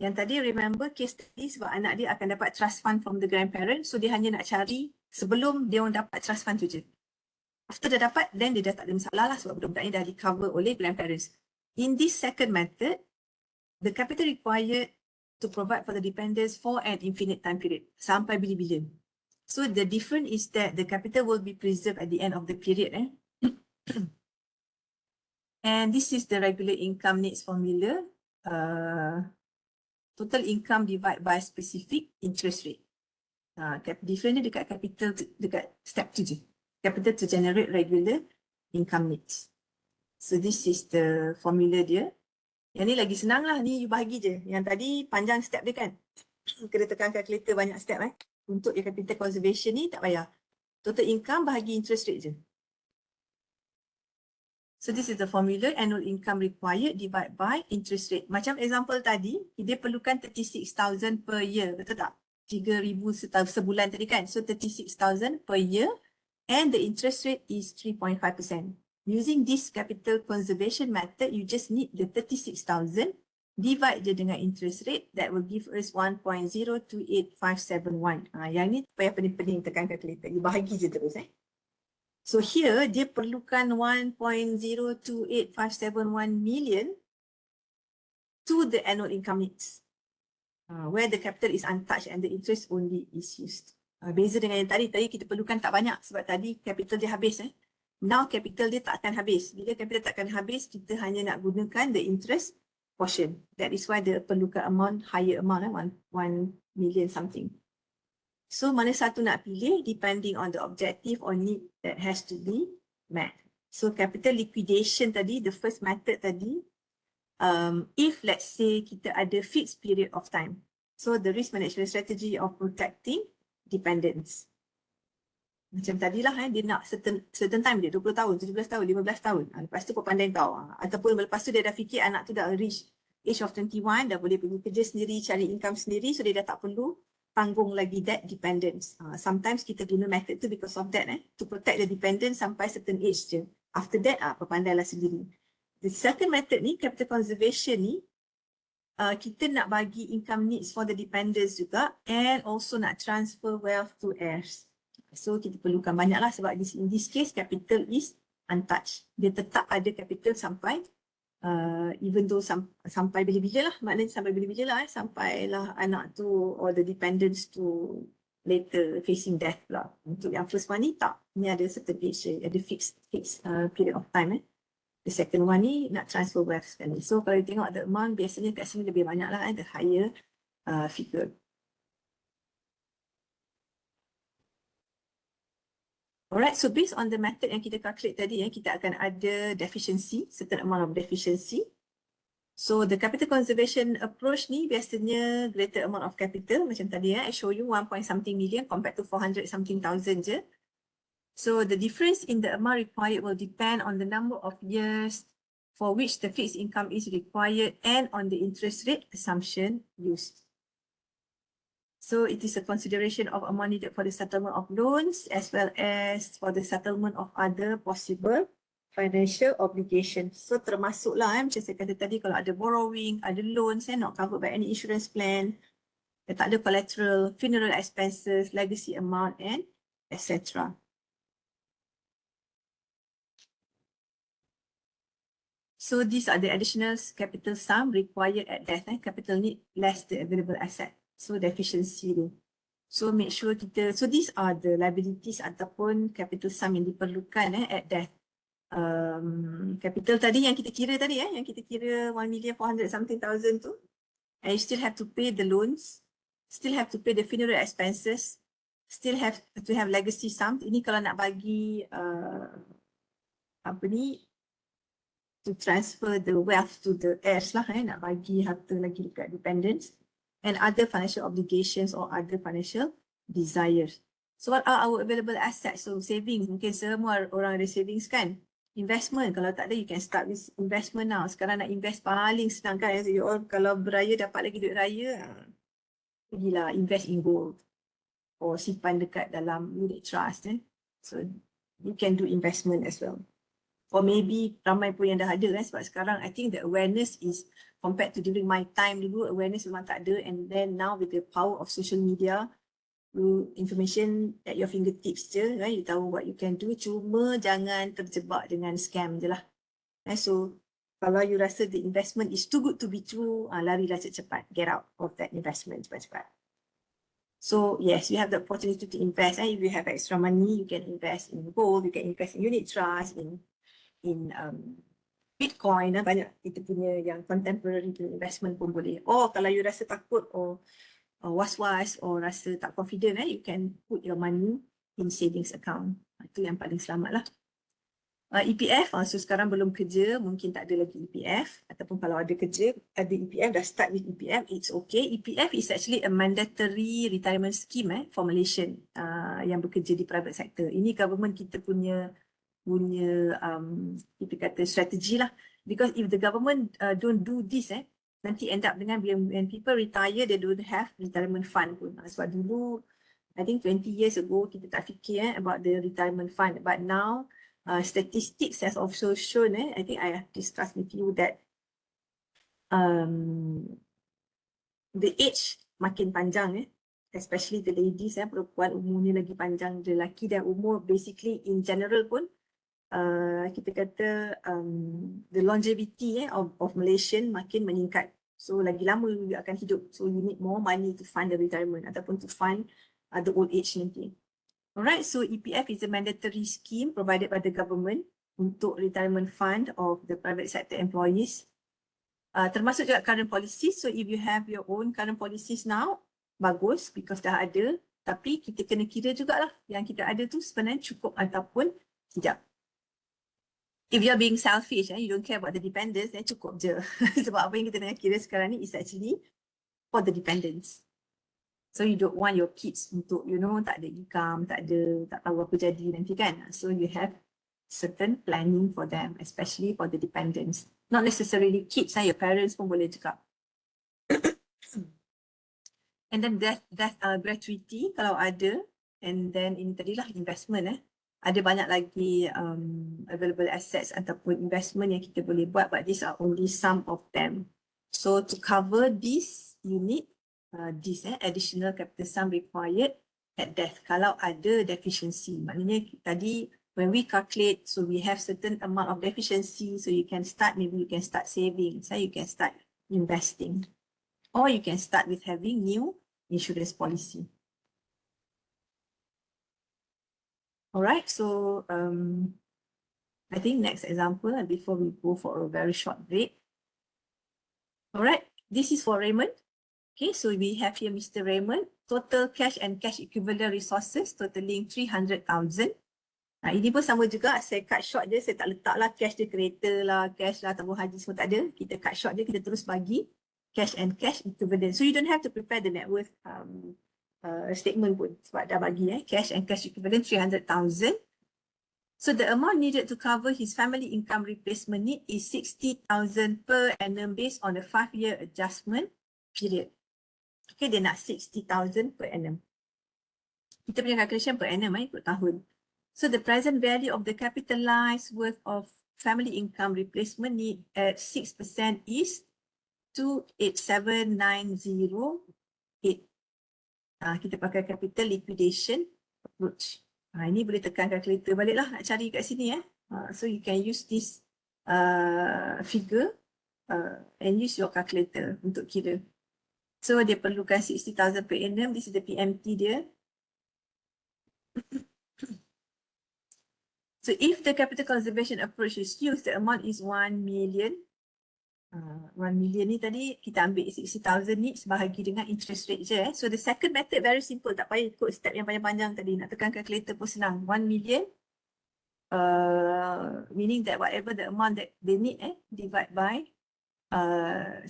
Yang tadi remember case tadi sebab anak dia akan dapat trust fund from the grandparents, so dia hanya nak cari sebelum dia orang dapat trust fund tu je. After dia dapat, then dia dah tak ada masalah lah sebab budak-budak ni dah di cover oleh grandparents. In this second method, the capital required to provide for the dependents for an infinite time period, sampai bila-bila. So the difference is that the capital will be preserved at the end of the period. And this is the regular income needs formula. Total income divided by specific interest rate. Difference dia dekat capital, dekat step 2 je. Capital to generate regular income needs. So this is the formula dia. Yang ni lagi senang lah, ni you bahagi je. Yang tadi panjang step dia kan. Kena tekan calculator banyak step Untuk your capital conservation ni tak payah. Total income bahagi interest rate je. So this is the formula, annual income required divided by interest rate. Macam example tadi, dia perlukan 36,000 per year, betul tak? 3,000 sebulan tadi kan? So 36,000 per year and the interest rate is 3.5%. Using this capital conservation method, you just need the 36,000 divide je dengan interest rate, that will give us 1.028571. Yang ni payah pening-pening tekan calculator, you bahagi je terus So here dia perlukan 1.028571 million to the annual income needs, where the capital is untouched and the interest only is used. Beza dengan yang tadi kita perlukan tak banyak sebab tadi capital dia habis. Now capital dia tak akan habis. Bila capital tak akan habis, kita hanya nak gunakan the interest portion. That is why dia perlukan amount, higher amount, 1 million something. So mana satu nak pilih depending on the objective or need that has to be met. So capital liquidation tadi, the first method tadi, if let's say kita ada fixed period of time. So the risk management strategy of protecting dependents. Macam tadilah dia nak certain time dia, 20 tahun, 17 tahun, 15 tahun. Lepas tu pandai kau. Ataupun lepas tu dia dah fikir anak tu dah reach age of 21, dah boleh pergi kerja sendiri, cari income sendiri, so dia dah tak perlu tanggung lagi that dependence. Sometimes kita guna method tu because of that, to protect the dependence sampai certain age je. After that, berpandailah sendiri. The second method ni, capital conservation ni, kita nak bagi income needs for the dependents juga and also nak transfer wealth to heirs. So kita perlukan banyak lah sebab in this case, capital is untouched. Dia tetap ada capital sampai even though sampai bila-bila lah, maknanya sampai bila-bila lah, sampailah anak tu or the dependents to later facing death lah. Untuk yang first one ni tak, ni ada certain age, ada fixed period of time. The second one ni nak transfer wealth sekali. So kalau you tengok the amount, biasanya kat sini lebih banyak lah, the higher figure. Alright, so based on the method yang kita calculate tadi, kita akan ada deficiency, certain amount of deficiency. So the capital conservation approach ni biasanya greater amount of capital, macam tadi I show you 1 point something million compared to 400 something thousand je. So the difference in the amount required will depend on the number of years for which the fixed income is required and on the interest rate assumption used. So it is a consideration of amount needed for the settlement of loans as well as for the settlement of other possible financial obligation. So termasuklah macam saya kata tadi, kalau ada borrowing, ada loan, saya not covered by any insurance plan, tak ada collateral, funeral expenses, legacy amount and etc. So these are the additional capital sum required at death. Capital need less the available asset. So deficiency tu. So make sure kita, so these are the liabilities ataupun capital sum yang diperlukan at death. Capital tadi yang kita kira tadi yang kita kira 1,400,000 something tu, and you still have to pay the loans, still have to pay the funeral expenses, still have to have legacy sum. Ini kalau nak bagi apa ni, to transfer the wealth to the heirs lah, nak bagi harta lagi dekat dependents, and other financial obligations or other financial desires. So what are our available assets? So savings, mungkin semua orang ada savings kan. Investment, kalau tak ada, you can start with investment now. Sekarang nak invest paling senang kan. You all kalau beraya dapat lagi duit raya, pergilah invest in gold or simpan dekat dalam unit trust. So you can do investment as well. Or maybe ramai pun yang dah ada kan, sebab sekarang I think the awareness is, compared to during my time dulu, awareness memang tak ada, and then now with the power of social media, information at your fingertips je, right? You tahu what you can do, cuma jangan terjebak dengan scam je lah. So kalau you rasa the investment is too good to be true, larilah cepat-cepat, get out of that investment cepat-cepat. So yes, you have the opportunity to invest. If you have extra money, you can invest in gold, you can invest in unit trust, in Bitcoin, banyak kita punya yang contemporary investment pun boleh. Or kalau you rasa takut or was-was or rasa tak confident, you can put your money in savings account. Itu yang paling selamat lah. EPF, so sekarang belum kerja, mungkin tak ada lagi EPF, ataupun kalau ada kerja, ada EPF, dah start with EPF, it's okay. EPF is actually a mandatory retirement scheme for Malaysian yang bekerja di private sector. Ini government kita punya kita kata strategi lah, because if the government don't do this, nanti end up dengan when people retire, they don't have retirement fund pun. Sebab dulu, I think 20 years ago, kita tak fikir about the retirement fund, but now statistics has also shown, I think I have discussed with you that the age makin panjang, especially the ladies, perempuan umurnya lagi panjang, lelaki, dan umur basically in general pun kita kata the longevity of Malaysian makin meningkat. So lagi lama you akan hidup. So you need more money to fund the retirement ataupun to fund the old age nanti. Alright, so EPF is a mandatory scheme provided by the government untuk retirement fund of the private sector employees. Termasuk juga current policies. So if you have your own current policies now, bagus because dah ada. Tapi kita kena kira jugalah yang kita ada tu sebenarnya cukup ataupun tidak. If you're being selfish, you don't care about the dependents, then cukup je. Sebab apa yang kita tengah kira sekarang ni is actually for the dependents. So you don't want your kids untuk, tak ada income, tak tahu apa jadi nanti kan. So you have certain planning for them, especially for the dependents. Not necessarily kids, your parents pun boleh juga. And then death gratuity kalau ada, and then ini tadilah investment, ada banyak lagi available assets ataupun investment yang kita boleh buat, but these are only some of them. So to cover this, you need this additional capital sum required at death kalau ada deficiency. Maknanya tadi when we calculate, so we have certain amount of deficiency, so you can start, maybe you can start saving, so you can start investing, or you can start with having new insurance policy. Alright, so I think next example before we go for a very short break. Alright, this is for Raymond. Okay, so we have here Mr. Raymond. Total cash and cash equivalent resources totaling 300,000. Ini pun sama juga, saya cut short je, saya tak letak lah cash dia, kereta lah, cash lah, tabung haji semua tak ada. Kita cut short je, kita terus bagi cash and cash equivalent. So you don't have to prepare the net worth statement pun sebab dah bagi cash and cash equivalent 300,000. So the amount needed to cover his family income replacement need is 60,000 per annum based on the 5-year adjustment period. Okay, dia nak 60,000 per annum. Kita punya calculation per annum ikut tahun. So the present value of the capitalized worth of family income replacement need at 6% is 287,908. Kita pakai capital liquidation approach. Ini boleh tekan calculator balik lah nak cari kat sini ya. So you can use this figure and use your calculator untuk kira. So dia perlukan 60,000 per annum. This is the PMT dia. So if the capital conservation approach is used, the amount is 1 million. 1 million ni tadi kita ambil 60,000 ni sebahagi dengan interest rate je. So the second method very simple. Tak payah ikut step yang panjang-panjang tadi. Nak tekan calculator pun senang. 1 million. Meaning that whatever the amount that they need, divide by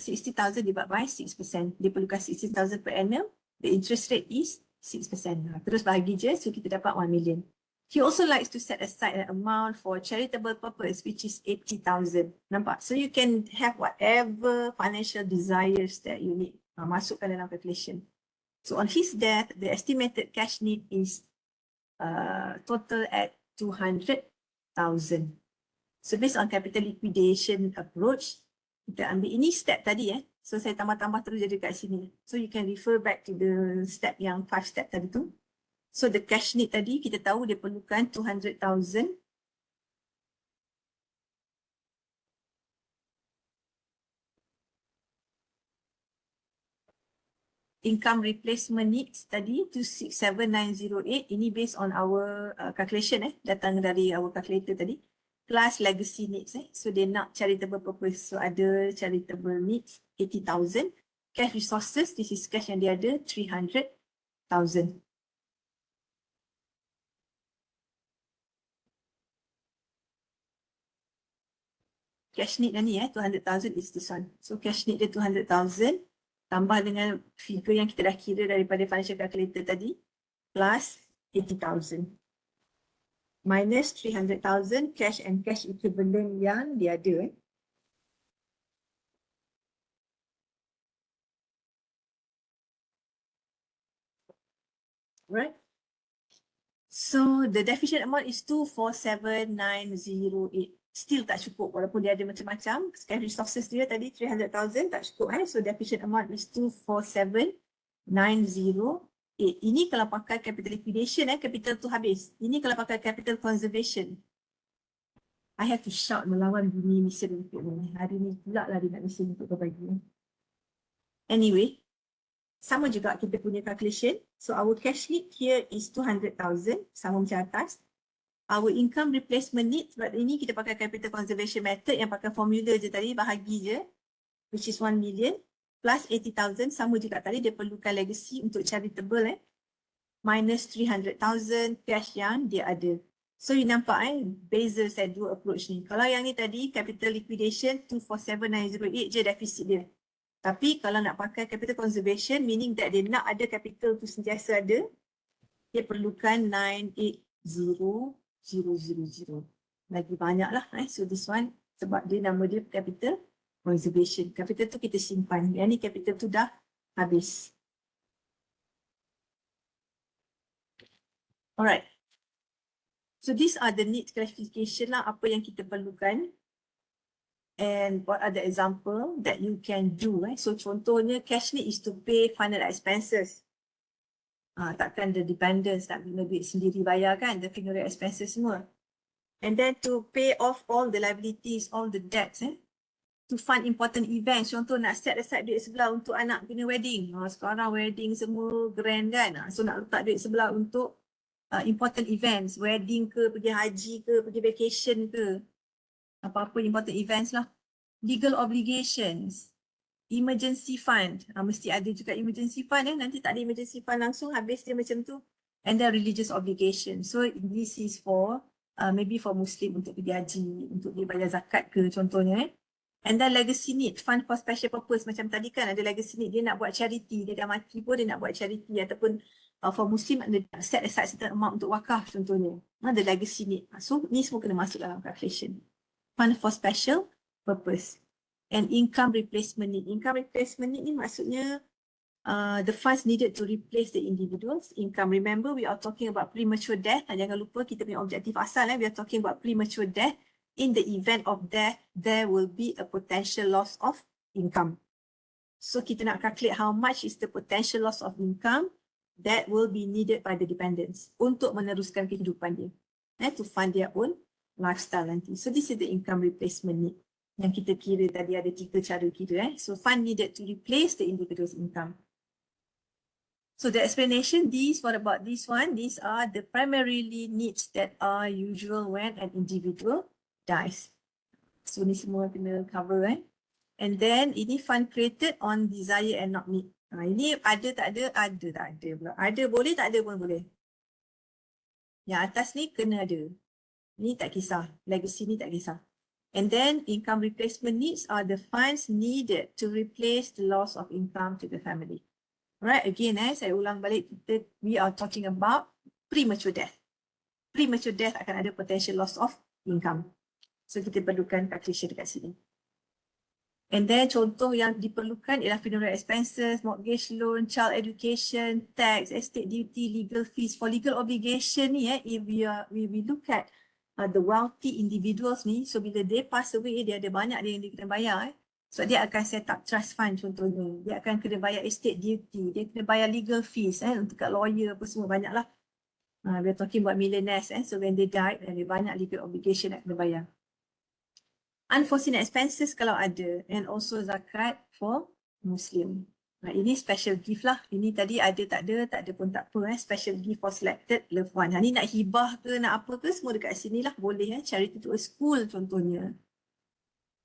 60,000 divided by 6%. Dia perlukan 60,000 per annum. The interest rate is 6%. Terus bahagi je, so kita dapat 1 million. He also likes to set aside an amount for charitable purpose, which is 80,000. Nampak? So you can have whatever financial desires that you need. Masukkan dalam calculation. So on his death, the estimated cash need is total at 200,000. So based on capital liquidation approach, kita ambil ini step tadi So saya tambah-tambah terus jadi kat sini. So you can refer back to the step yang 5 step tadi tu. So the cash need tadi kita tahu dia perlukan 200,000. Income replacement needs tadi 267,908. Ini based on our calculation datang dari our calculator tadi. Plus legacy needs So dia nak charitable purpose. So ada charitable needs 80,000. Cash resources, this is cash yang dia ada 300,000. Cash need dah ni 200,000 is this one. So cash need dia 200,000 tambah dengan figure yang kita dah kira daripada financial calculator tadi plus 80,000 minus 300,000 cash and cash equivalent yang dia ada. Right. So the deficient amount is 247,908. Still tak cukup walaupun dia ada macam-macam. Cash resources dia tadi 300,000 tak cukup So deficient amount is 247,908. Ini kalau pakai capital liquidation capital tu habis. Ini kalau pakai capital conservation. I have to shout melawan bunyi mesin untuk ni. Hari ni pula lah dia nak mesin untuk berbagi. Anyway, sama juga kita punya calculation. So our cash need here is 200,000 sama macam atas. Our income replacement need, sebab ini kita pakai capital conservation method yang pakai formula je tadi, bahagi je, which is 1 million, plus 80,000, sama juga tadi, dia perlukan legacy untuk charitable, minus 300,000 cash yang dia ada. So you nampak beza saya dua approach ni. Kalau yang ni tadi, capital liquidation, 247,908 je deficit dia. Tapi kalau nak pakai capital conservation, meaning that dia nak ada capital tu sentiasa ada, dia perlukan 980,000. Lagi banyak lah. So this one, sebab dia nama dia capital conservation. Capital tu kita simpan. Yang ni capital tu dah habis. Alright. So these are the needs classification lah, apa yang kita perlukan. And what are the example that you can do. So contohnya cash need is to pay final expenses. Takkan the dependents nak guna duit sendiri bayar kan, the funeral expenses semua. And then to pay off all the liabilities, all the debts. To fund important events. Contoh nak set aside duit sebelah untuk anak punya wedding. Sekarang wedding semua grand kan. So nak letak duit sebelah untuk important events. Wedding ke, pergi haji ke, pergi vacation ke. Apa-apa important events lah. Legal obligations. Emergency fund. Mesti ada juga emergency fund. Nanti tak ada emergency fund langsung, habis dia macam tu. And then religious obligation. So this is for maybe for Muslim untuk pergi haji, untuk dia bayar zakat ke contohnya. And then legacy need, fund for special purpose. Macam tadi kan ada legacy need, dia nak buat charity. Dia dah mati pun dia nak buat charity. Ataupun for Muslim ada set aside certain amount untuk wakaf contohnya. Ada legacy need. So ni semua kena masuk dalam calculation. Fund for special purpose. And income replacement need. Income replacement need ni maksudnya the funds needed to replace the individual's income. Remember, we are talking about premature death. Jangan lupa kita punya objektif asal. We are talking about premature death. In the event of death, there will be a potential loss of income. So kita nak calculate how much is the potential loss of income that will be needed by the dependents untuk meneruskan kehidupan dia, to fund their own lifestyle nanti. So this is the income replacement need. Yang kita kira tadi ada 3 cara kira. So fund needed to replace the individual's income. So the explanation, what about this one? These are the primarily needs that are usual when an individual dies. So ni semua kena cover. And then ini fund created on desire and not need. Ini ada tak ada, ada tak ada pula. Ada boleh, tak ada pun boleh. Yang atas ni kena ada. Ni tak kisah. Legacy ni tak kisah. And then income replacement needs are the funds needed to replace the loss of income to the family. Right, again, saya ulang balik, we are talking about premature death. Premature death akan ada potential loss of income. So kita perlukan calculation dekat sini. And then contoh yang diperlukan ialah funeral expenses, mortgage loan, child education, tax, estate duty, legal fees. For legal obligation ni, if we look at the wealthy individuals ni, so bila they pass away, dia ada banyak dia yang dia kena bayar. So dia akan set up trust fund contohnya. Dia akan kena bayar estate duty, dia kena bayar legal fees untuk kat lawyer apa semua banyak lah. We're talking about millionaires. So when they die, dia banyak legal obligation nak kena bayar. Unforeseen expenses kalau ada, and also zakat for Muslim. Ini special gift lah. Ini tadi ada tak ada pun tak apa. Special gift for selected loved one. Ni nak hibah ke nak apa ke semua dekat sini lah boleh. Charity to a school contohnya.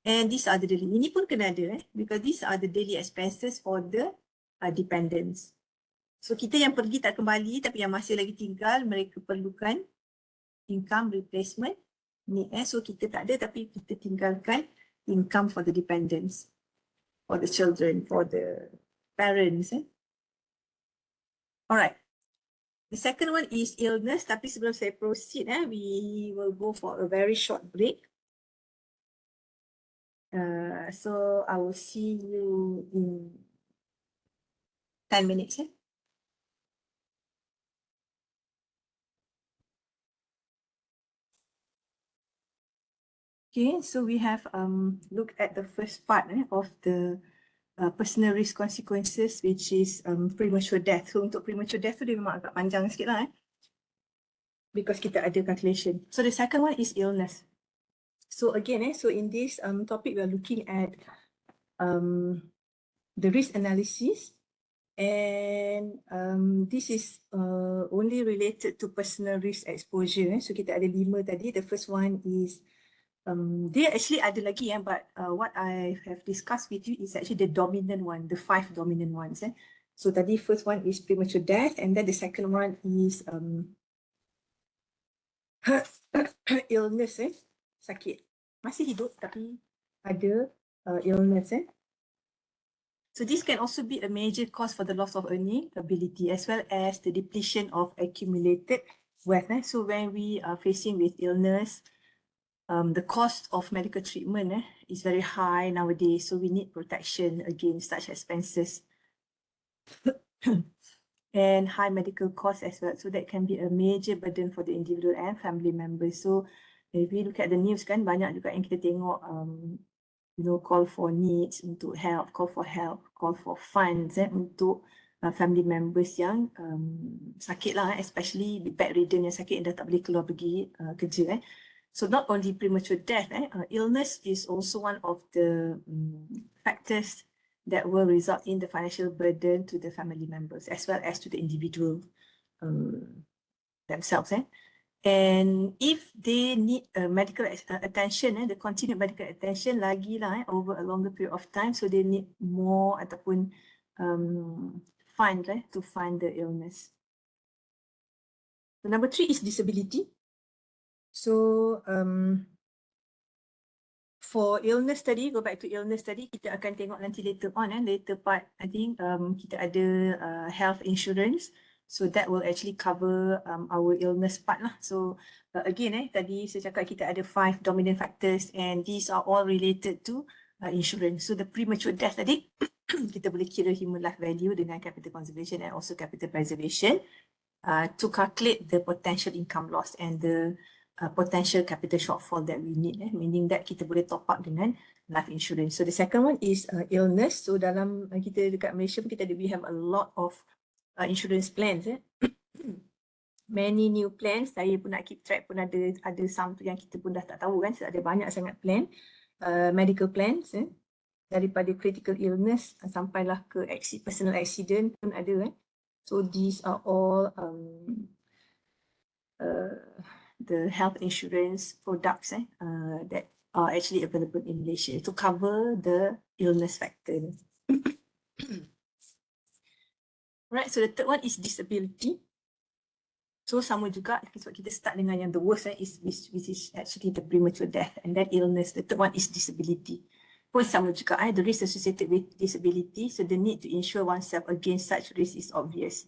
And these are the daily, ini pun kena ada because these are the daily expenses for the dependents. So kita yang pergi tak kembali tapi yang masih lagi tinggal, mereka perlukan income replacement ni. So kita tak ada tapi kita tinggalkan income for the dependents, for the children, for the parents. Alright. The second one is illness. Tapi sebelum saya proceed, we will go for a very short break. So I will see you in 10 minutes. Okay, so we have looked at the first part of the personal risk consequences, which is premature death. So untuk premature death tu dia memang agak panjang sikit lah because kita ada calculation. So the second one is illness. So again, so in this topic, we are looking at the risk analysis, and this is only related to personal risk exposure. So kita ada 5 tadi. The first one is, dia actually ada lagi, but what I have discussed with you is actually the dominant one, the 5 dominant ones. So tadi first one is premature death, and then the second one is illness, sakit. Masih hidup tapi ada illness. So this can also be a major cause for the loss of earning ability as well as the depletion of accumulated wealth. So when we are facing with illness, the cost of medical treatment is very high nowadays. So we need protection against such expenses. And high medical costs as well. So that can be a major burden for the individual and family members. So if we look at the news kan, banyak juga yang kita tengok, call for needs untuk help, call for funds untuk family members yang sakit lah, especially bedridden yang sakit yang dah tak boleh keluar pergi kerja. So not only premature death, illness is also one of the factors that will result in the financial burden to the family members as well as to the individual themselves. And if they need medical attention, the continued medical attention lagi lah over a longer period of time, so they need more ataupun fund to fund the illness. So number 3 is disability. So for illness tadi, go back to illness tadi, kita akan tengok nanti later on, later part, I think kita ada health insurance. So that will actually cover our illness part lah. So again, tadi saya cakap kita ada 5 dominant factors and these are all related to insurance. So the premature death tadi, kita boleh kira human life value dengan capital conservation and also capital preservation to calculate the potential income loss and the potential capital shortfall that we need, meaning that kita boleh top up dengan life insurance. So the second one is illness. So dalam kita dekat Malaysia kita ada, we have a lot of insurance plans. Many new plans. Saya pun nak keep track pun ada some tu yang kita pun dah tak tahu kan. So ada banyak sangat plan, medical plans. Daripada critical illness sampailah ke personal accident pun ada. So these are all the health insurance products that are actually available in Malaysia to cover the illness factor. Right, so the third one is disability. So sama juga sebab kita start dengan yang the worst which is actually the premature death, and then illness. The third one is disability. Pun sama juga, the risk associated with disability, so the need to insure oneself against such risk is obvious.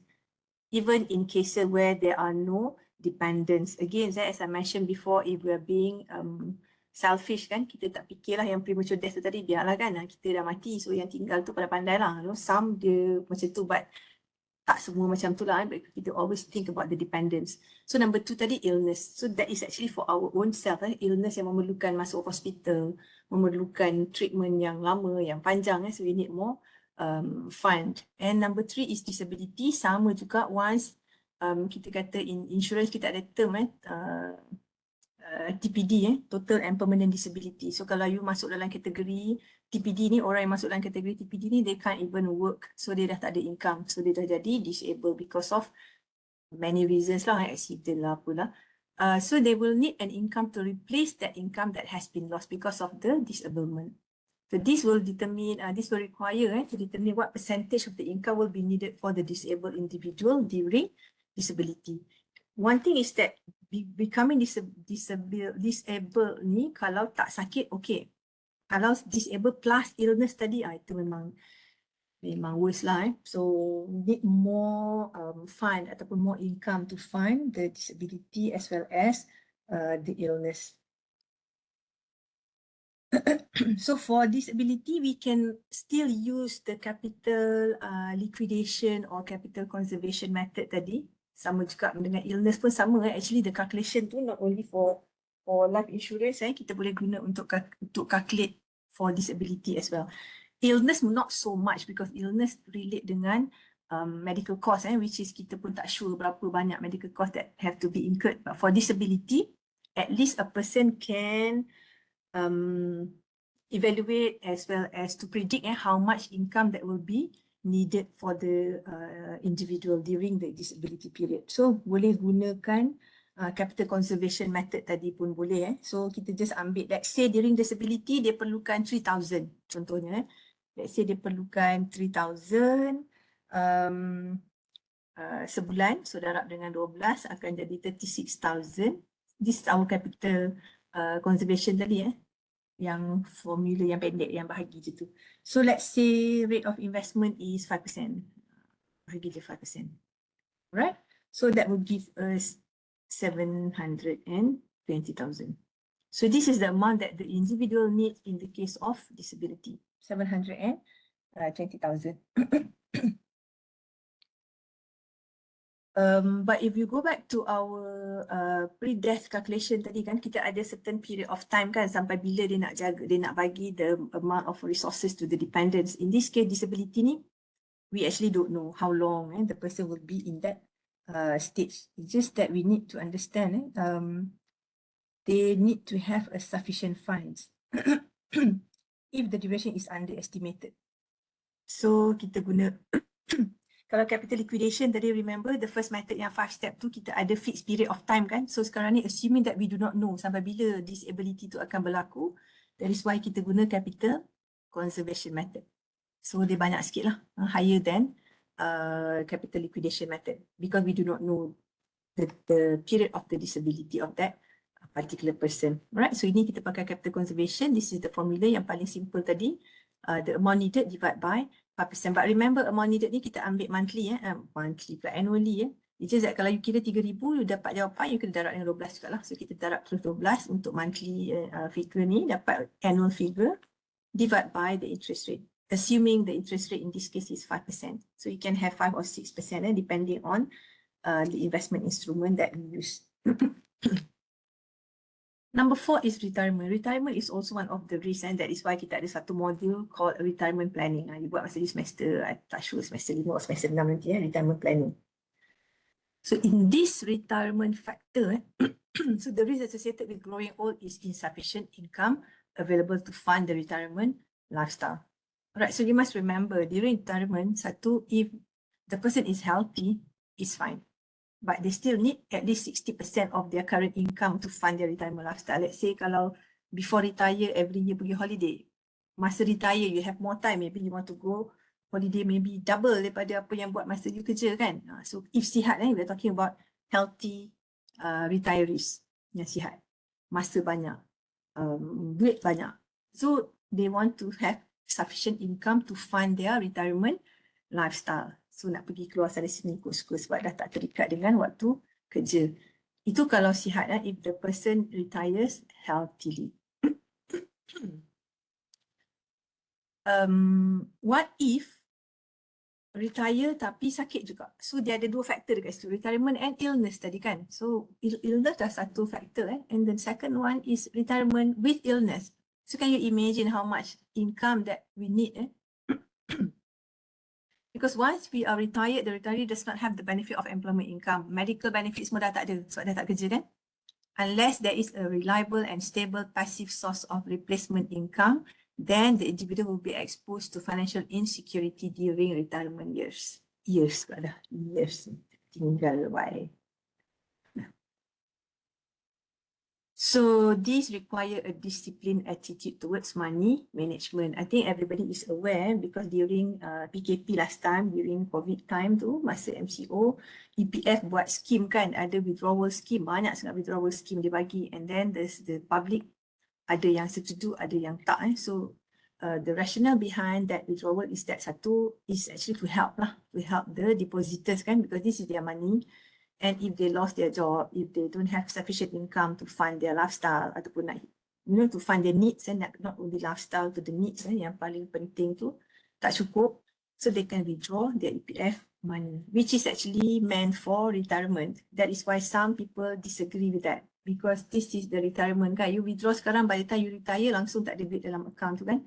Even in cases where there are no dependents. Again, as I mentioned before, if we are being selfish kan, kita tak fikirlah yang premature death tu tadi, biarlah kan, kita dah mati, so yang tinggal tu pandai-pandai lah. Some dia macam tu, but tak semua macam tu lah. But kita always think about the dependents. So number 2 tadi illness. So that is actually for our own self. Illness yang memerlukan masuk hospital, memerlukan treatment yang lama, yang panjang. So we need more fund. And number 3 is disability. Sama juga once kita kata in insurance kita ada term TPD, total and permanent disability. So kalau you masuk dalam kategori TPD ni, orang yang masuk dalam kategori TPD ni, they can't even work. So dia dah tak ada income. So dia dah jadi disabled because of many reasons lah, accident lah apalah. So they will need an income to replace that income that has been lost because of the disablement. So this will determine, this will require to determine what percentage of the income will be needed for the disabled individual during disability. One thing is that becoming disabled ni kalau tak sakit, okay. Kalau disabled plus illness tadi, itu memang worse lah. So need more fund ataupun more income to fund the disability as well as the illness. So for disability, we can still use the capital liquidation or capital conservation method tadi. Sama juga dengan illness pun sama. Actually the calculation tu not only for life insurance, kita boleh guna untuk calculate for disability as well. Illness not so much because illness relate dengan medical cost, which is kita pun tak sure berapa banyak medical cost that have to be incurred. But for disability, at least a person can evaluate as well as to predict how much income that will be needed for the individual during the disability period. So boleh gunakan capital conservation method tadi pun boleh. So kita just ambil, let's say during disability dia perlukan 3,000 contohnya. Let's say dia perlukan 3,000 sebulan, so darab dengan 12 akan jadi 36,000. This is our capital conservation tadi, yang formula yang pendek yang bahagi je tu. So let's say rate of investment is 5%. Bahagi je 5%. Right? So that would give us 720,000. So this is the amount that the individual needs in the case of disability. 720,000. But if you go back to our pre-death calculation tadi kan, kita ada certain period of time kan, sampai bila dia nak jaga, dia nak bagi the amount of resources to the dependents. In this case, disability ni, we actually don't know how long the person will be in that stage. It's just that we need to understand they need to have a sufficient funds if the duration is underestimated. So kita guna kalau capital liquidation tadi, remember the first method yang 5 step tu kita ada fixed period of time kan. So sekarang ni assuming that we do not know sampai bila disability tu akan berlaku, that is why kita guna capital conservation method. So dia banyak sikit lah, higher than capital liquidation method because we do not know the period of the disability of that particular person. Alright, so ini kita pakai capital conservation. This is the formula yang paling simple tadi. The amount needed divided by 5%. But remember amount needed ni kita ambil monthly, monthly pula, annually. It's just that kalau you kira 3,000, you dapat jawapan, you kena darab dengan 12 juga lah. So kita darab terus 12 untuk monthly figure ni, dapat annual figure, divide by the interest rate. assuming the interest rate in this case is 5%. So you can have 5 or 6% depending on the investment instrument that you use. Number 4 is retirement. Retirement is also one of the risks, and that is why kita ada satu module called retirement planning. You buat masa di semester, I tak sure semester 5 atau semester 6 nanti retirement planning. So in this retirement factor, so the risk associated with growing old is insufficient income available to fund the retirement lifestyle. Alright, so you must remember during retirement, satu, if the person is healthy, it's fine. But they still need at least 60% of their current income to fund their retirement lifestyle. Let's say kalau before retire, every year pergi holiday. Masa retire, you have more time. Maybe you want to go holiday maybe double daripada apa yang buat masa you kerja kan. So if sihat, we're talking about healthy retirees yang sihat. Masa banyak, duit banyak. So they want to have sufficient income to fund their retirement lifestyle. So nak pergi keluar sana sini ikut suka sebab dah tak terikat dengan waktu kerja. Itu kalau sihat, if the person retires healthily. What if retire tapi sakit juga? So dia ada dua faktor dekat situ, retirement and illness tadi kan. So illness dah satu faktor and then second one is retirement with illness. So can you imagine how much income that we need Because once we are retired, the retiree does not have the benefit of employment income. Medical benefits semua dah tak ada sebab dah tak kerja kan. Unless there is a reliable and stable passive source of replacement income, then the individual will be exposed to financial insecurity during retirement years. Years. Tinggal why. So these require a disciplined attitude towards money management. I think everybody is aware because during PKP last time, during COVID time tu, masa MCO, EPF buat scheme kan, ada withdrawal scheme, banyak sangat withdrawal scheme dia bagi, and then there's the public, ada yang setuju, ada yang tak. So the rationale behind that withdrawal is that satu is actually to help the depositors kan, because this is their money. And if they lost their job, if they don't have sufficient income to fund their lifestyle ataupun nak, to fund their needs and not only lifestyle to the needs yang paling penting tu tak cukup, so they can withdraw their EPF money, which is actually meant for retirement. That is why some people disagree with that, because this is the retirement kan. You withdraw sekarang, by the time you retire langsung tak ada duit dalam account tu kan.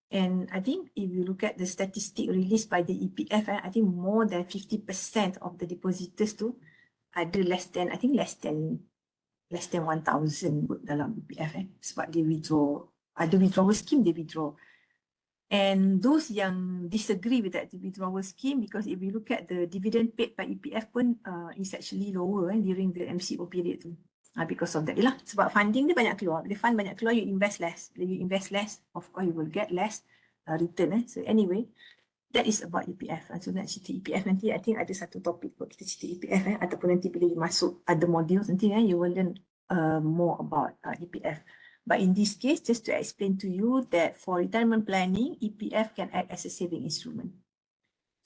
And I think if you look at the statistic released by the EPF, I think more than 50% of the depositors tu ada less than 1,000 dalam EPF sebab dia withdraw, ada withdrawal scheme dia withdraw. And those yang disagree with that withdrawal scheme, because if you look at the dividend paid by EPF pun is actually lower during the MCO period tu. Because of that lah, sebab funding dia banyak keluar, the fund banyak keluar, you invest less. Bila you invest less, of course you will get less return. So anyway, that is about EPF. So nak cerita EPF nanti, I think ada satu topik buat kita cerita EPF ataupun nanti bila you masuk ada modules nanti you will learn more about EPF. But in this case, just to explain to you that for retirement planning, EPF can act as a saving instrument.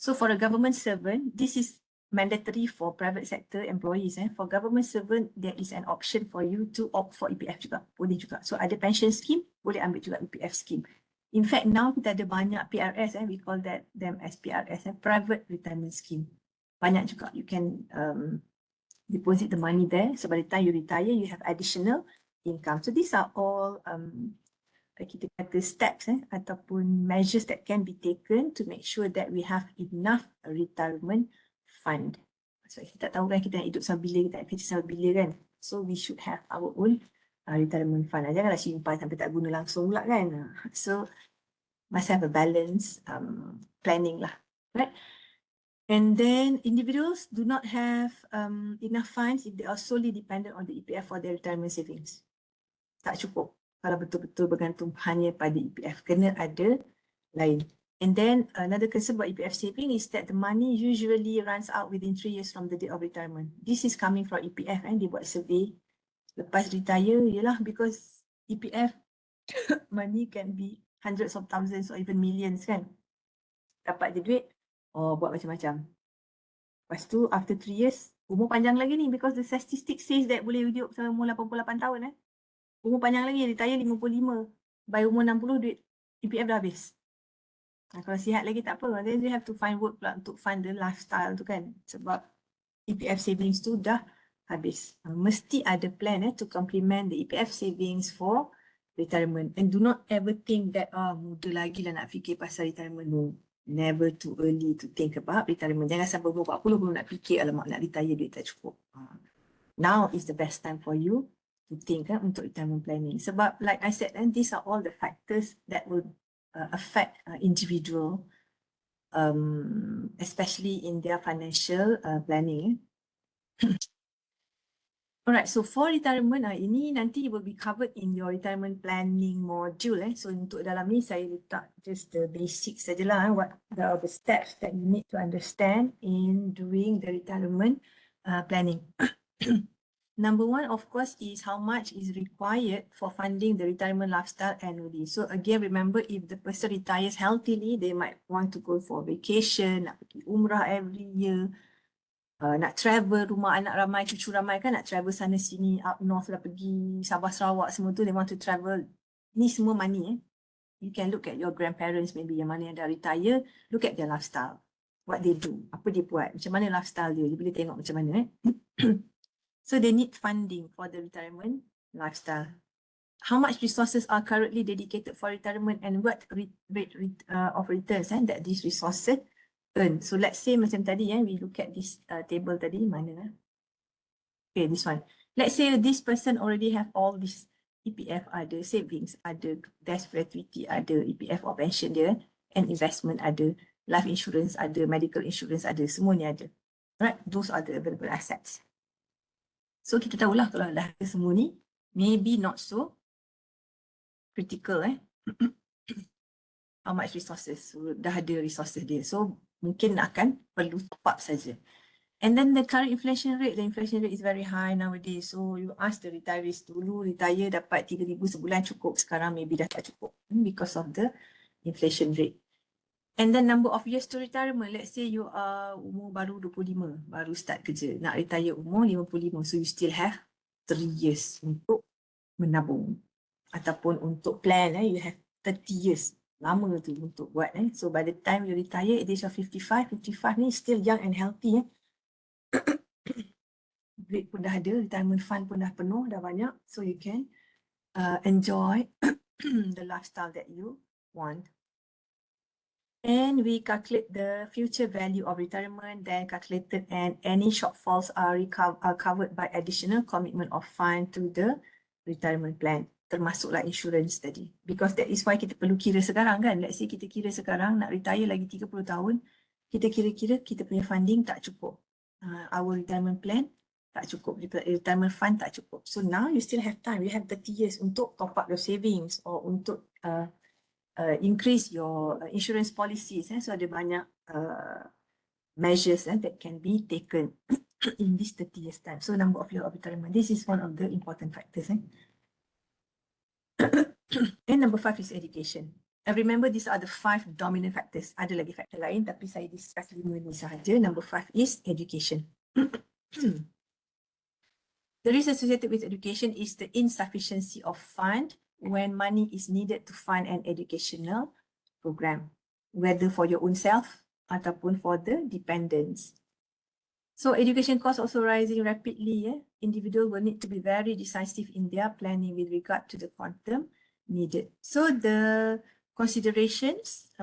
So for a government servant, this is mandatory for private sector employees. For government servant, there is an option for you to opt for EPF juga, boleh juga. So ada pension scheme, boleh ambil juga EPF scheme. In fact, now kita ada banyak PRS, we call them as PRS, private retirement scheme. Banyak juga, you can deposit the money there. So by the time you retire, you have additional income. So these are all kita kata steps ataupun measures that can be taken to make sure that we have enough retirement fund. So kita tak tahu kan kita nak hidup sampai bila, kita nak kerja sampai bila kan. So we should have our own retirement fund. Janganlah simpan sampai tak guna langsung pula kan. So must have a balance planning lah, right? And then individuals do not have enough funds if they are solely dependent on the EPF for their retirement savings. Tak cukup kalau betul-betul bergantung hanya pada EPF, kena ada lain. And then another concern about EPF saving is that the money usually runs out within 3 years from the date of retirement. This is coming from EPF dia buat survey lepas retire, yelah, because EPF money can be hundreds of thousands or even millions kan. Dapat je duit, buat macam-macam. Lepas tu after 3 years, umur panjang lagi ni, because the statistic says that boleh hidup sampai umur 88 tahun Umur panjang lagi, retire 55. By umur 60 duit EPF dah habis. Kalau sihat lagi tak apa, then you have to find work pula untuk fund the lifestyle tu kan. Sebab EPF savings tu dah habis. Mesti ada plan to complement the EPF savings for retirement. And do not ever think that muda lagi lah nak fikir pasal retirement. No. Never too early to think about retirement. Jangan sampai umur 40 belum nak fikir, alamak nak retire duit tak cukup. Now is the best time for you to think untuk retirement planning. Sebab like I said, and these are all the factors that will affect individual, especially in their financial planning. Alright, so for retirement, ini nanti will be covered in your retirement planning module. So untuk dalam ni saya letak just the basics sajalah. What are the steps that you need to understand in doing the retirement planning. Number one, of course, is how much is required for funding the retirement lifestyle annually. So again, remember, if the person retires healthily, they might want to go for vacation, nak pergi umrah every year, nak travel, rumah anak ramai, cucu ramai kan, nak travel sana sini, up north lah pergi Sabah Sarawak, semua tu, they want to travel. Ni semua money. You can look at your grandparents, maybe yang mana yang dah retire, look at their lifestyle. What they do, apa dia buat, macam mana lifestyle dia, you boleh tengok macam mana. So they need funding for the retirement lifestyle. How much resources are currently dedicated for retirement and what rate of returns that these resources earn. So let's say macam tadi we look at this table tadi, mana? Okay, this one. Let's say this person already have all this EPF ada, savings ada, death gratuity ada, EPF or pension dia, and investment ada, life insurance ada, medical insurance ada, semuanya ada. Right, those are the available assets. So kita tahulah kalau dah ada semua ni, maybe not so critical how much resources. So dah ada resources dia. So mungkin akan perlu top up saja. And then the current inflation rate, the inflation rate is very high nowadays. So you ask the retirees dulu, retire dapat 3,000 sebulan cukup, sekarang maybe dah tak cukup because of the inflation rate. And then number of years to retirement, let's say you are umur baru 25, baru start kerja, nak retire umur 55, so you still have 3 years untuk menabung. Ataupun untuk plan, you have 30 years, lama tu untuk buat. So by the time you retire at the age of 55 ni still young and healthy. Duit pun dah ada, retirement fund pun dah penuh, dah banyak, so you can enjoy the lifestyle that you want. And we calculate the future value of retirement, then calculated, and any shortfalls are covered by additional commitment of fund to the retirement plan, termasuklah insurance tadi. Because that is why kita perlu kira sekarang kan. Let's say kita kira sekarang nak retire lagi 30 tahun, kita kira-kira kita punya funding tak cukup. Our retirement plan tak cukup, retirement fund tak cukup. So now you still have time, you have 30 years untuk top up your savings or untuk increase your insurance policies. So ada banyak measures that can be taken in this 30 years time. So number of years of retirement, this is one of the important factors. And number 5 is education. And remember, these are the 5 dominant factors. Ada lagi factor lain, tapi saya discuss 5 ni sahaja. Number 5 is education. The risk associated with education is the insufficiency of fund when money is needed to fund an educational program, whether for your own self ataupun for the dependents. So education costs also rising rapidly. Individuals will need to be very decisive in their planning with regard to the quantum needed. So the considerations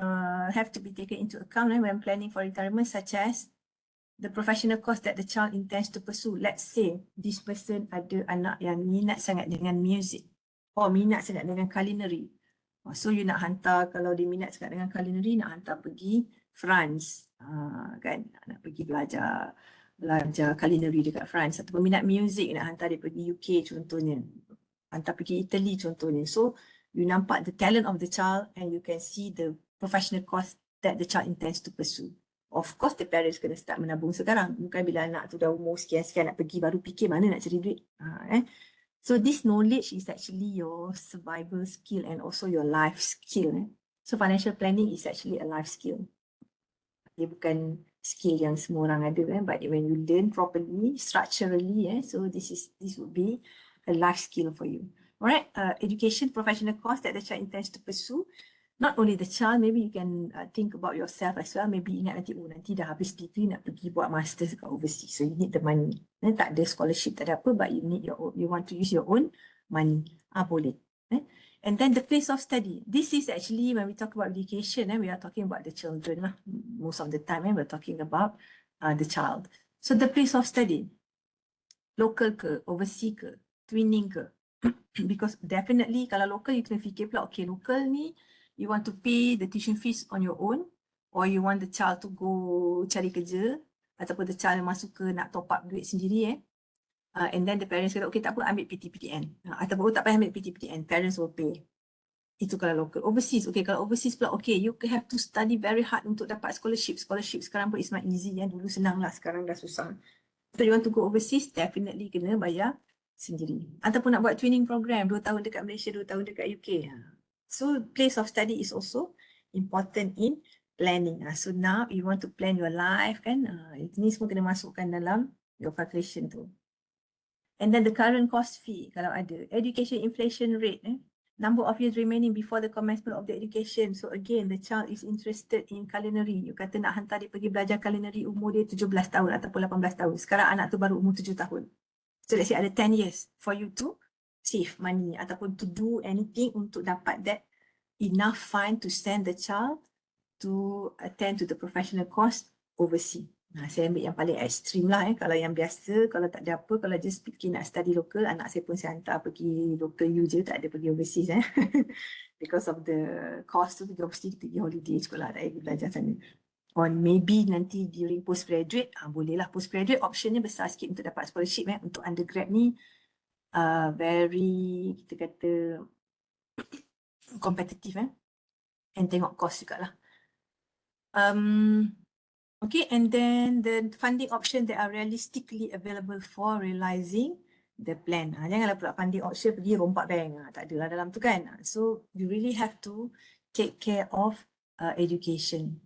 have to be taken into account when planning for retirement, such as the professional course that the child intends to pursue. Let's say this person ada anak yang minat sangat dengan music, or minat sangat dengan culinary. So you nak hantar, kalau dia minat sangat dengan culinary, nak hantar pergi France, kan, nak pergi belajar culinary dekat France. Ataupun minat music, nak hantar dia pergi UK contohnya, hantar pergi Italy contohnya. So you nampak the talent of the child and you can see the professional course that the child intends to pursue. Of course, the parents kena start menabung sekarang. Bukan bila anak tu dah umur sekian-sekian nak pergi baru fikir mana nak cari duit. So this knowledge is actually your survival skill and also your life skill. So financial planning is actually a life skill. Dia bukan skill yang semua orang ada, but when you learn properly, structurally, so this would be a life skill for you. Alright, education, professional course that the child intends to pursue. Not only the child, maybe you can think about yourself as well. Maybe ingat nanti, nanti dah habis degree nak pergi buat masters kat overseas. So you need the money. Tak ada scholarship, tak ada apa, but you need your own, you want to use your own money. Boleh. And then the place of study. This is actually when we talk about education, we are talking about the children lah. Most of the time, we're talking about the child. So the place of study, local ke, overseas ke, twinning ke. Because definitely kalau local, you kena fikir pula, okay, local ni, you want to pay the tuition fees on your own, or you want the child to go cari kerja, ataupun the child masuk ke nak top up duit sendiri and then the parents kata, okay tak apa, ambil PTPTN. Ataupun tak payah ambil PTPTN, parents will pay. Itu kalau local. Overseas, okay, kalau overseas pula, okay, you have to study very hard untuk dapat scholarship. Scholarship sekarang pun is not easy, dulu senang lah, sekarang dah susah. So you want to go overseas, definitely kena bayar sendiri. Ataupun nak buat training program, 2 tahun dekat Malaysia, 2 tahun dekat UK. So place of study is also important in planning. So now you want to plan your life kan, ini semua kena masukkan dalam your calculation tu. And then the current cost fee kalau ada. Education inflation rate, number of years remaining before the commencement of the education. So again, the child is interested in culinary. You kata nak hantar dia pergi belajar culinary, umur dia 17 tahun ataupun 18 tahun. Sekarang anak tu baru umur 7 tahun. So let's say ada 10 years for you to save money ataupun to do anything untuk dapat that enough fund to send the child to attend to the professional course overseas. Saya ambil yang paling ekstrim lah. Kalau yang biasa, kalau tak ada apa, kalau just fikir nak study local, anak saya pun saya hantar pergi local you je, tak ada pergi overseas. Because of the cost tu, pergi pergi holiday sekolah, tak ada belajar sana. Or maybe nanti during postgraduate, bolehlah postgraduate optionnya besar sikit untuk dapat scholarship. Untuk undergrad ni, very, kita kata, kompetitif. And tengok cost juga lah. Okay, and then the funding option that are realistically available for realizing the plan. Janganlah pula funding option pergi rompak bank. Tak adalah dalam tu kan. So you really have to take care of education.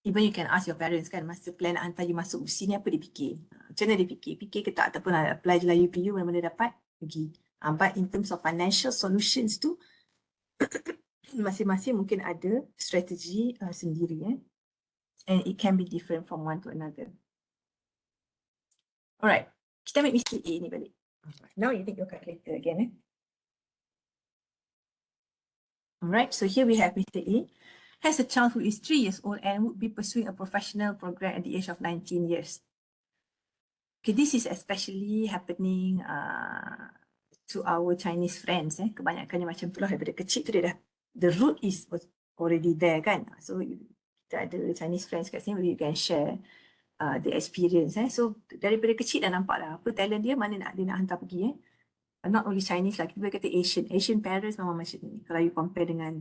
Even you can ask your parents kan, masa plan nak hantar you masuk USI ni apa dia fikir. Macam mana dia fikir? Fikir ke tak ataupun apply je lah UPU, mana-mana dapat, pergi. But in terms of financial solutions tu, masing-masing mungkin ada strategi sendiri. And it can be different from one to another. Alright, kita ambil Mr. A ni balik. Now you take your calculator again. Alright, so here we have Mr. A. Has a child who is 3 years old and would be pursuing a professional program at the age of 19 years. Okay, this is especially happening to our Chinese friends. Kebanyakannya macam tu lah, daripada kecil tu dia dah, the root is already there kan. So kita ada Chinese friends kat sini, maybe you can share the experience. So daripada kecil dah nampak lah apa talent dia, mana dia nak hantar pergi. Not only Chinese lah, kita boleh kata Asian parents memang macam ni. Kalau you compare dengan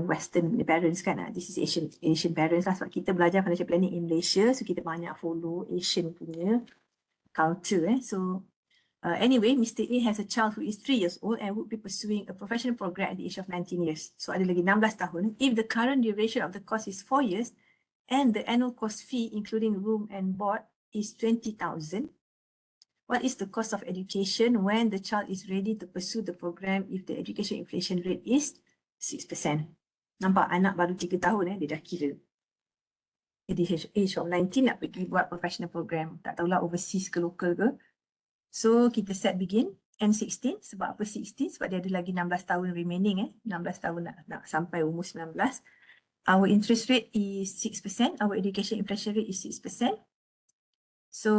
Western parents kan, this is Asian parents lah, sebab kita belajar financial planning in Malaysia, so kita banyak follow Asian punya culture. So anyway, Mr. A has a child who is 3 years old and would be pursuing a professional program at the age of 19 years. So ada lagi 16 tahun. If the current duration of the course is 4 years and the annual course fee including room and board is 20,000, what is the cost of education when the child is ready to pursue the program if the education inflation rate is 6%? Nampak anak baru 3 tahun dia dah kira. At the age of 19 nak pergi buat professional program. Tak tahulah overseas ke local ke. So kita set begin N16. Sebab apa 16? Sebab dia ada lagi 16 tahun remaining. 16 tahun nak sampai umur 19. Our interest rate is 6%. Our education inflation rate is 6%. So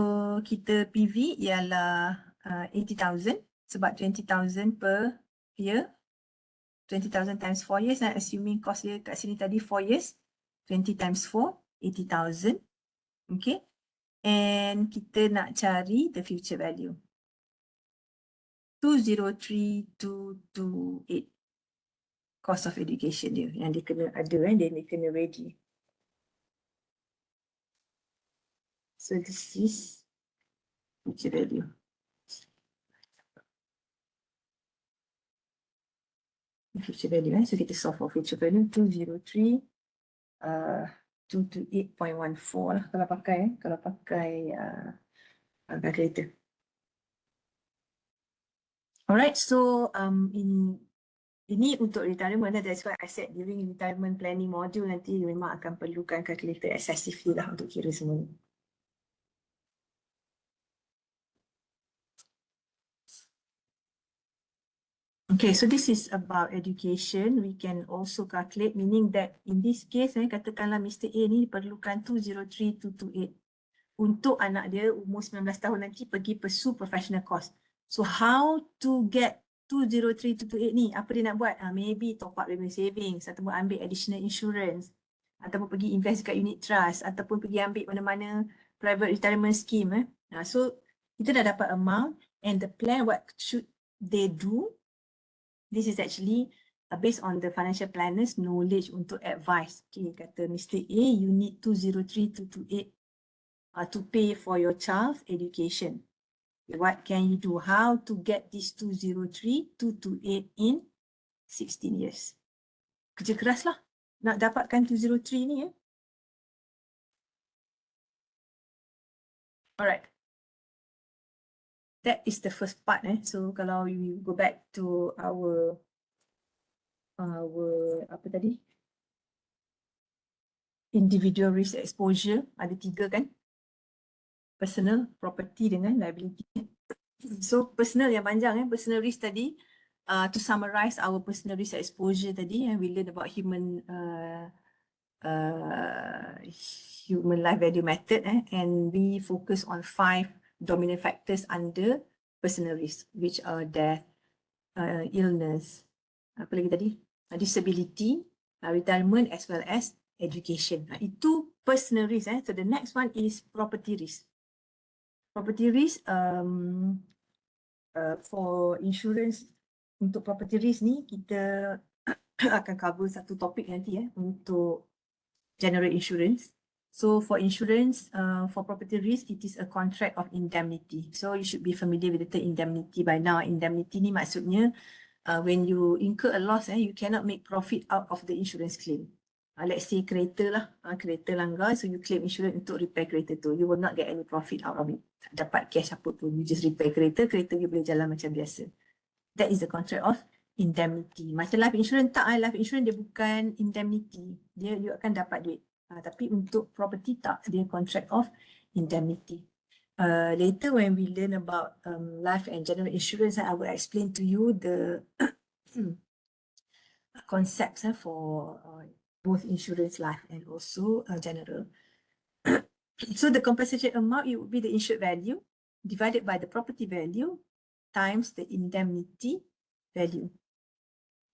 kita PV ialah 80,000. Sebab 20,000 per year. 20,000 times 4 years, assuming cost dia kat sini tadi 4 years, 20 times 4, 80,000. Okay. And kita nak cari the future value. 203,228. Cost of education dia. Yang dia kena ada, dia kena ready. So this is future value. Future value. So kita solve for future value 203 228.14 lah kalau pakai calculator. Alright, so ini untuk retirement, that's why I said during retirement planning module nanti memang akan perlukan calculator excessively lah untuk kira semua ni. Okay, so this is about education. We can also calculate, meaning that in this case, katakanlah Mr. A ni perlukan 203,228 untuk anak dia umur 19 tahun nanti pergi pursue professional course. So how to get 203,228 ni? Apa dia nak buat? Maybe top up revenue savings, ataupun ambil additional insurance, ataupun pergi invest kat unit trust, ataupun pergi ambil mana-mana private retirement scheme. So kita dah dapat amount, and the plan, what should they do? This is actually based on the financial planner's knowledge untuk advice. Okay, kata Mr. A, you need 203,228 to pay for your child's education. What can you do? How to get this 203,228 in 16 years? Kerja keras lah nak dapatkan 203 ni. Alright. That is the first part. So kalau you go back to our apa tadi? Individual risk exposure, ada 3 kan? Personal, property dengan liability. So personal yang panjang, personal risk tadi, to summarize our personal risk exposure tadi, we learn about human life value method, and we focus on 5 dominant factors under personal risk, which are death, illness, apa lagi tadi? Disability, retirement, as well as education. Itu personal risk. So the next one is property risk. Property risk, for insurance, untuk property risk ni kita akan cover satu topik nanti untuk general insurance. So for insurance, for property risk, it is a contract of indemnity. So you should be familiar with the term indemnity by now. Indemnity ni maksudnya when you incur a loss, you cannot make profit out of the insurance claim. Let's say kereta lah, kereta langgar, so you claim insurance untuk repair kereta tu. You will not get any profit out of it. Tak dapat cash apa pun. You just repair kereta, kereta you boleh jalan macam biasa. That is the contract of indemnity. Macam life insurance tak, life insurance dia bukan indemnity. Dia you akan dapat duit. Tapi untuk property tak, dia contract of indemnity. Later when we learn about life and general insurance, I will explain to you the concepts for both insurance, life, and also general. So the compensation amount, it would be the insured value divided by the property value times the indemnity value.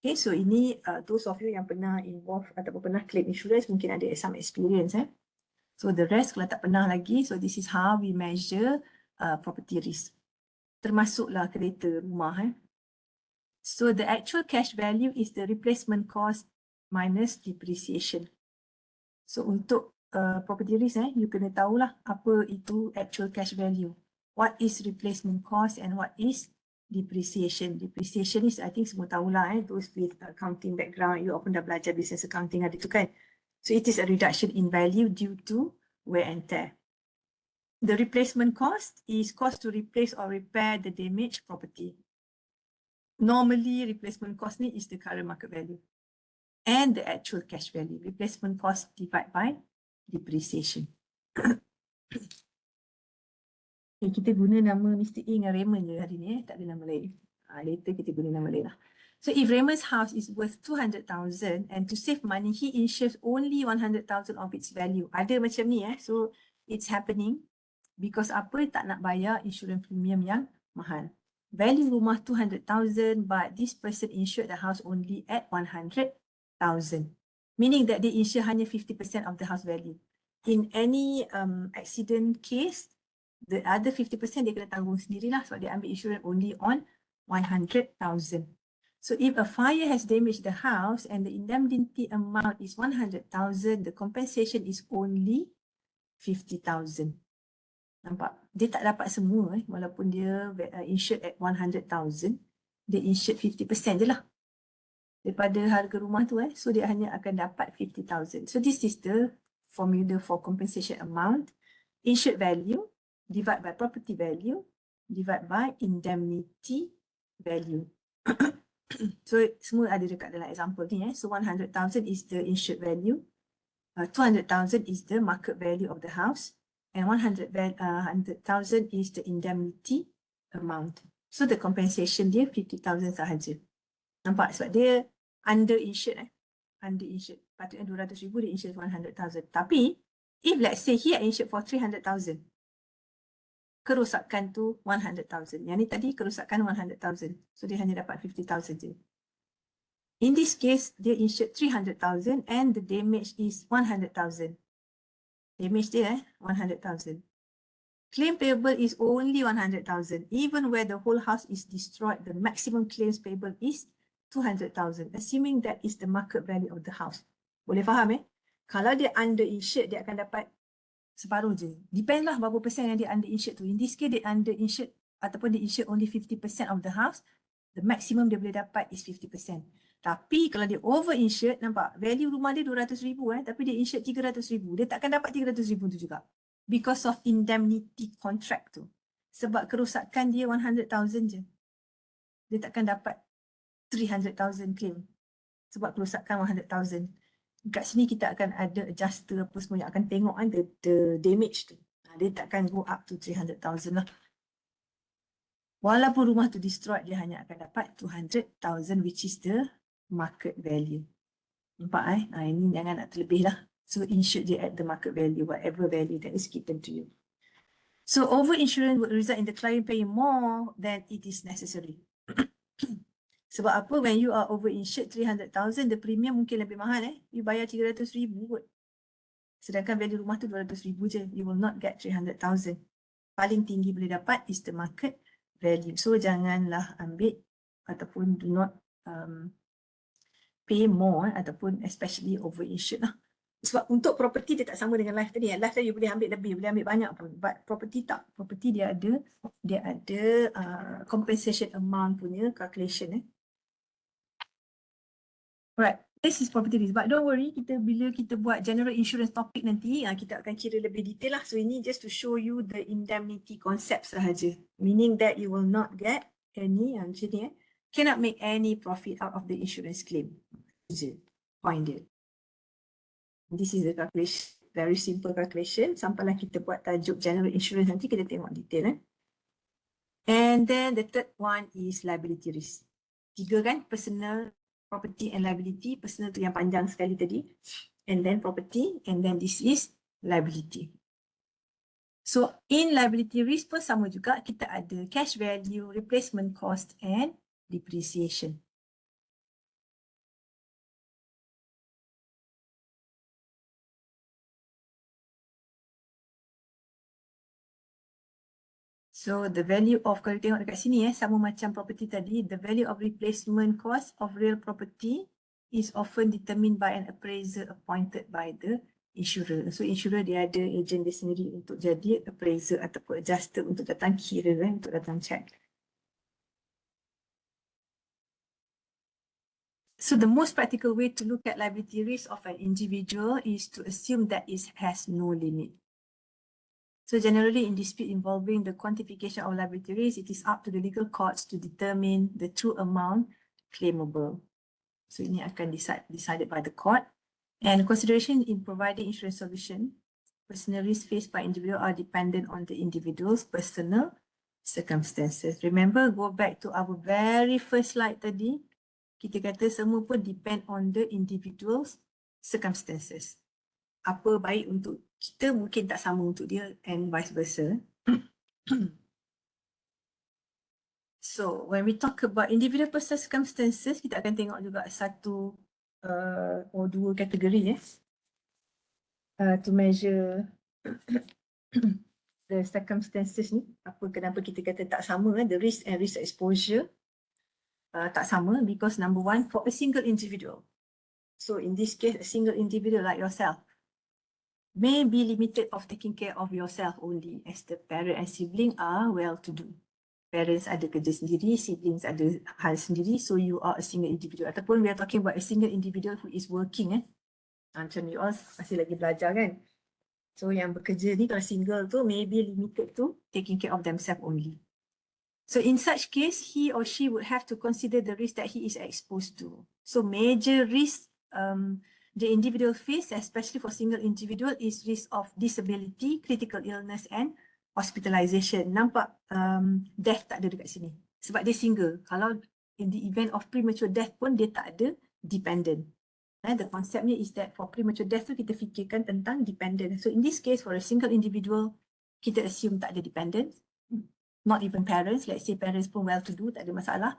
Okay, so ini those of you yang pernah involve ataupun pernah claim insurance mungkin ada some experience. So the rest kalau tak pernah lagi, so this is how we measure property risk. Termasuklah kereta, rumah. So the actual cash value is the replacement cost minus depreciation. So untuk property risk, you kena tahulah apa itu actual cash value. What is replacement cost and what is depreciation. Depreciation is, I think semua tahulah, those with accounting background, you pun dah belajar business accounting ada tu kan. So it is a reduction in value due to wear and tear. The replacement cost is cost to replace or repair the damaged property. Normally, replacement cost ni is the current market value and the actual cash value. Replacement cost divided by depreciation. Kita guna nama Mr. A dengan Raymond je hari ni, tak ada nama lain. Later kita guna nama lain lah. So if Raymond's house is worth 200,000 and to save money, he insures only 100,000 of its value. Ada macam ni so it's happening because apa, tak nak bayar insurance premium yang mahal. Value rumah 200,000 but this person insured the house only at 100,000. Meaning that they insure hanya 50% of the house value. In any accident case, the other 50% dia kena tanggung sendirilah sebab dia ambil insurance only on 100,000. So if a fire has damaged the house and the indemnity amount is 100,000, the compensation is only 50,000. Nampak? Dia tak dapat semua walaupun dia insured at 100,000, dia insured 50% je lah daripada harga rumah tu so dia hanya akan dapat 50,000. So this is the formula for compensation amount. Insured value divide by property value divide by indemnity value. So semua ada dekat dalam example ni. So 100,000 is the insured value. 200,000 is the market value of the house. And 100,000 is the indemnity amount. So the compensation dia 50,000 sahaja. Nampak? Sebab dia underinsured. Underinsured. Patutnya 200,000, dia insured 100,000. Tapi, if let's say he insured for 300,000, kerosakan tu 100,000. Yang ni tadi kerosakan 100,000. So dia hanya dapat 50,000 je. In this case, dia insured 300,000 and the damage is 100,000. Damage dia 100,000. Claim payable is only 100,000. Even where the whole house is destroyed, the maximum claims payable is 200,000. Assuming that is the market value of the house. Boleh faham Kalau dia underinsured, dia akan dapat separuh je. Depend lah berapa persen yang dia underinsured tu. In this case, dia underinsured ataupun dia insured only 50% of the house. The maximum dia boleh dapat is 50%. Tapi kalau dia overinsured, nampak? Value rumah dia 200,000 tapi dia insured 300,000. Dia takkan dapat 300,000 tu juga. Because of indemnity contract tu. Sebab kerosakan dia 100,000 je. Dia takkan dapat 300,000 claim. Sebab kerosakan 100,000. Kat sini kita akan ada adjuster apa semua yang akan tengok the damage tu. Dia takkan go up to 300,000 lah. Walaupun rumah tu destroyed, dia hanya akan dapat 200,000 which is the market value. Nampak ini jangan nak terlebih lah. So insured je at the market value, whatever value that is given to you. So overinsurance would result in the client paying more than it is necessary. Sebab apa? When you are overinsured 300,000, the premium mungkin lebih mahal You bayar 300,000 kot. Sedangkan value rumah tu 200,000 je. You will not get 300,000. Paling tinggi boleh dapat is the market value. So janganlah ambil ataupun do not pay more ataupun especially overinsured lah. Sebab untuk property dia tak sama dengan life tadi. Life tadi you boleh ambil lebih, boleh ambil banyak pun. But property tak. Property dia ada compensation amount punya calculation Alright, this is property risk. But don't worry, bila kita buat general insurance topic nanti, kita akan kira lebih detail lah. So ini just to show you the indemnity concept sahaja. Meaning that you will not get any, macam ni cannot make any profit out of the insurance claim. Point dia. This is the calculation, very simple calculation. Sampailah kita buat tajuk general insurance nanti kita tengok detail And then the third one is liability risk. 3 kan, personal, property and liability. Personal tu yang panjang sekali tadi. And then property, and then this is liability. So in liability risk pun sama juga, kita ada cash value, replacement cost and depreciation. So the value of, kalau tengok dekat sini sama macam property tadi, the value of replacement cost of real property is often determined by an appraiser appointed by the insurer. So insurer dia ada agent dia sendiri untuk jadi appraiser ataupun adjuster untuk datang kira untuk datang check. So the most practical way to look at liability risk of an individual is to assume that it has no limit. So generally in dispute involving the quantification of liability risk, it is up to the legal courts to determine the true amount claimable. So ini akan decided by the court. And consideration in providing insurance solution, personal risk faced by individual are dependent on the individual's personal circumstances. Remember, go back to our very first slide tadi. Kita kata semua pun depend on the individual's circumstances. Apa baik untuk kita mungkin tak sama untuk dia and vice versa. So when we talk about individual personal circumstances, kita akan tengok juga satu or dua kategori to measure the circumstances ni. Kenapa kita kata tak sama the risk and risk exposure tak sama, because number one, for a single individual. So in this case, a single individual like yourself may be limited of taking care of yourself only, as the parent and sibling are well-to-do. Parents ada kerja sendiri, siblings ada hal sendiri, so you are a single individual. Ataupun we are talking about a single individual who is working macam you all masih lagi belajar kan. So yang bekerja ni kalau single tu may be limited to taking care of themselves only. So in such case, he or she would have to consider the risk that he is exposed to. So major risk the individual face, especially for single individual, is risk of disability, critical illness and hospitalization. Nampak death tak ada dekat sini. Sebab dia single. Kalau in the event of premature death pun dia tak ada dependent. The conceptnya is that for premature death tu kita fikirkan tentang dependent. So in this case, for a single individual, kita assume tak ada dependent. Not even parents. Let's say parents pun well-to-do, tak ada masalah.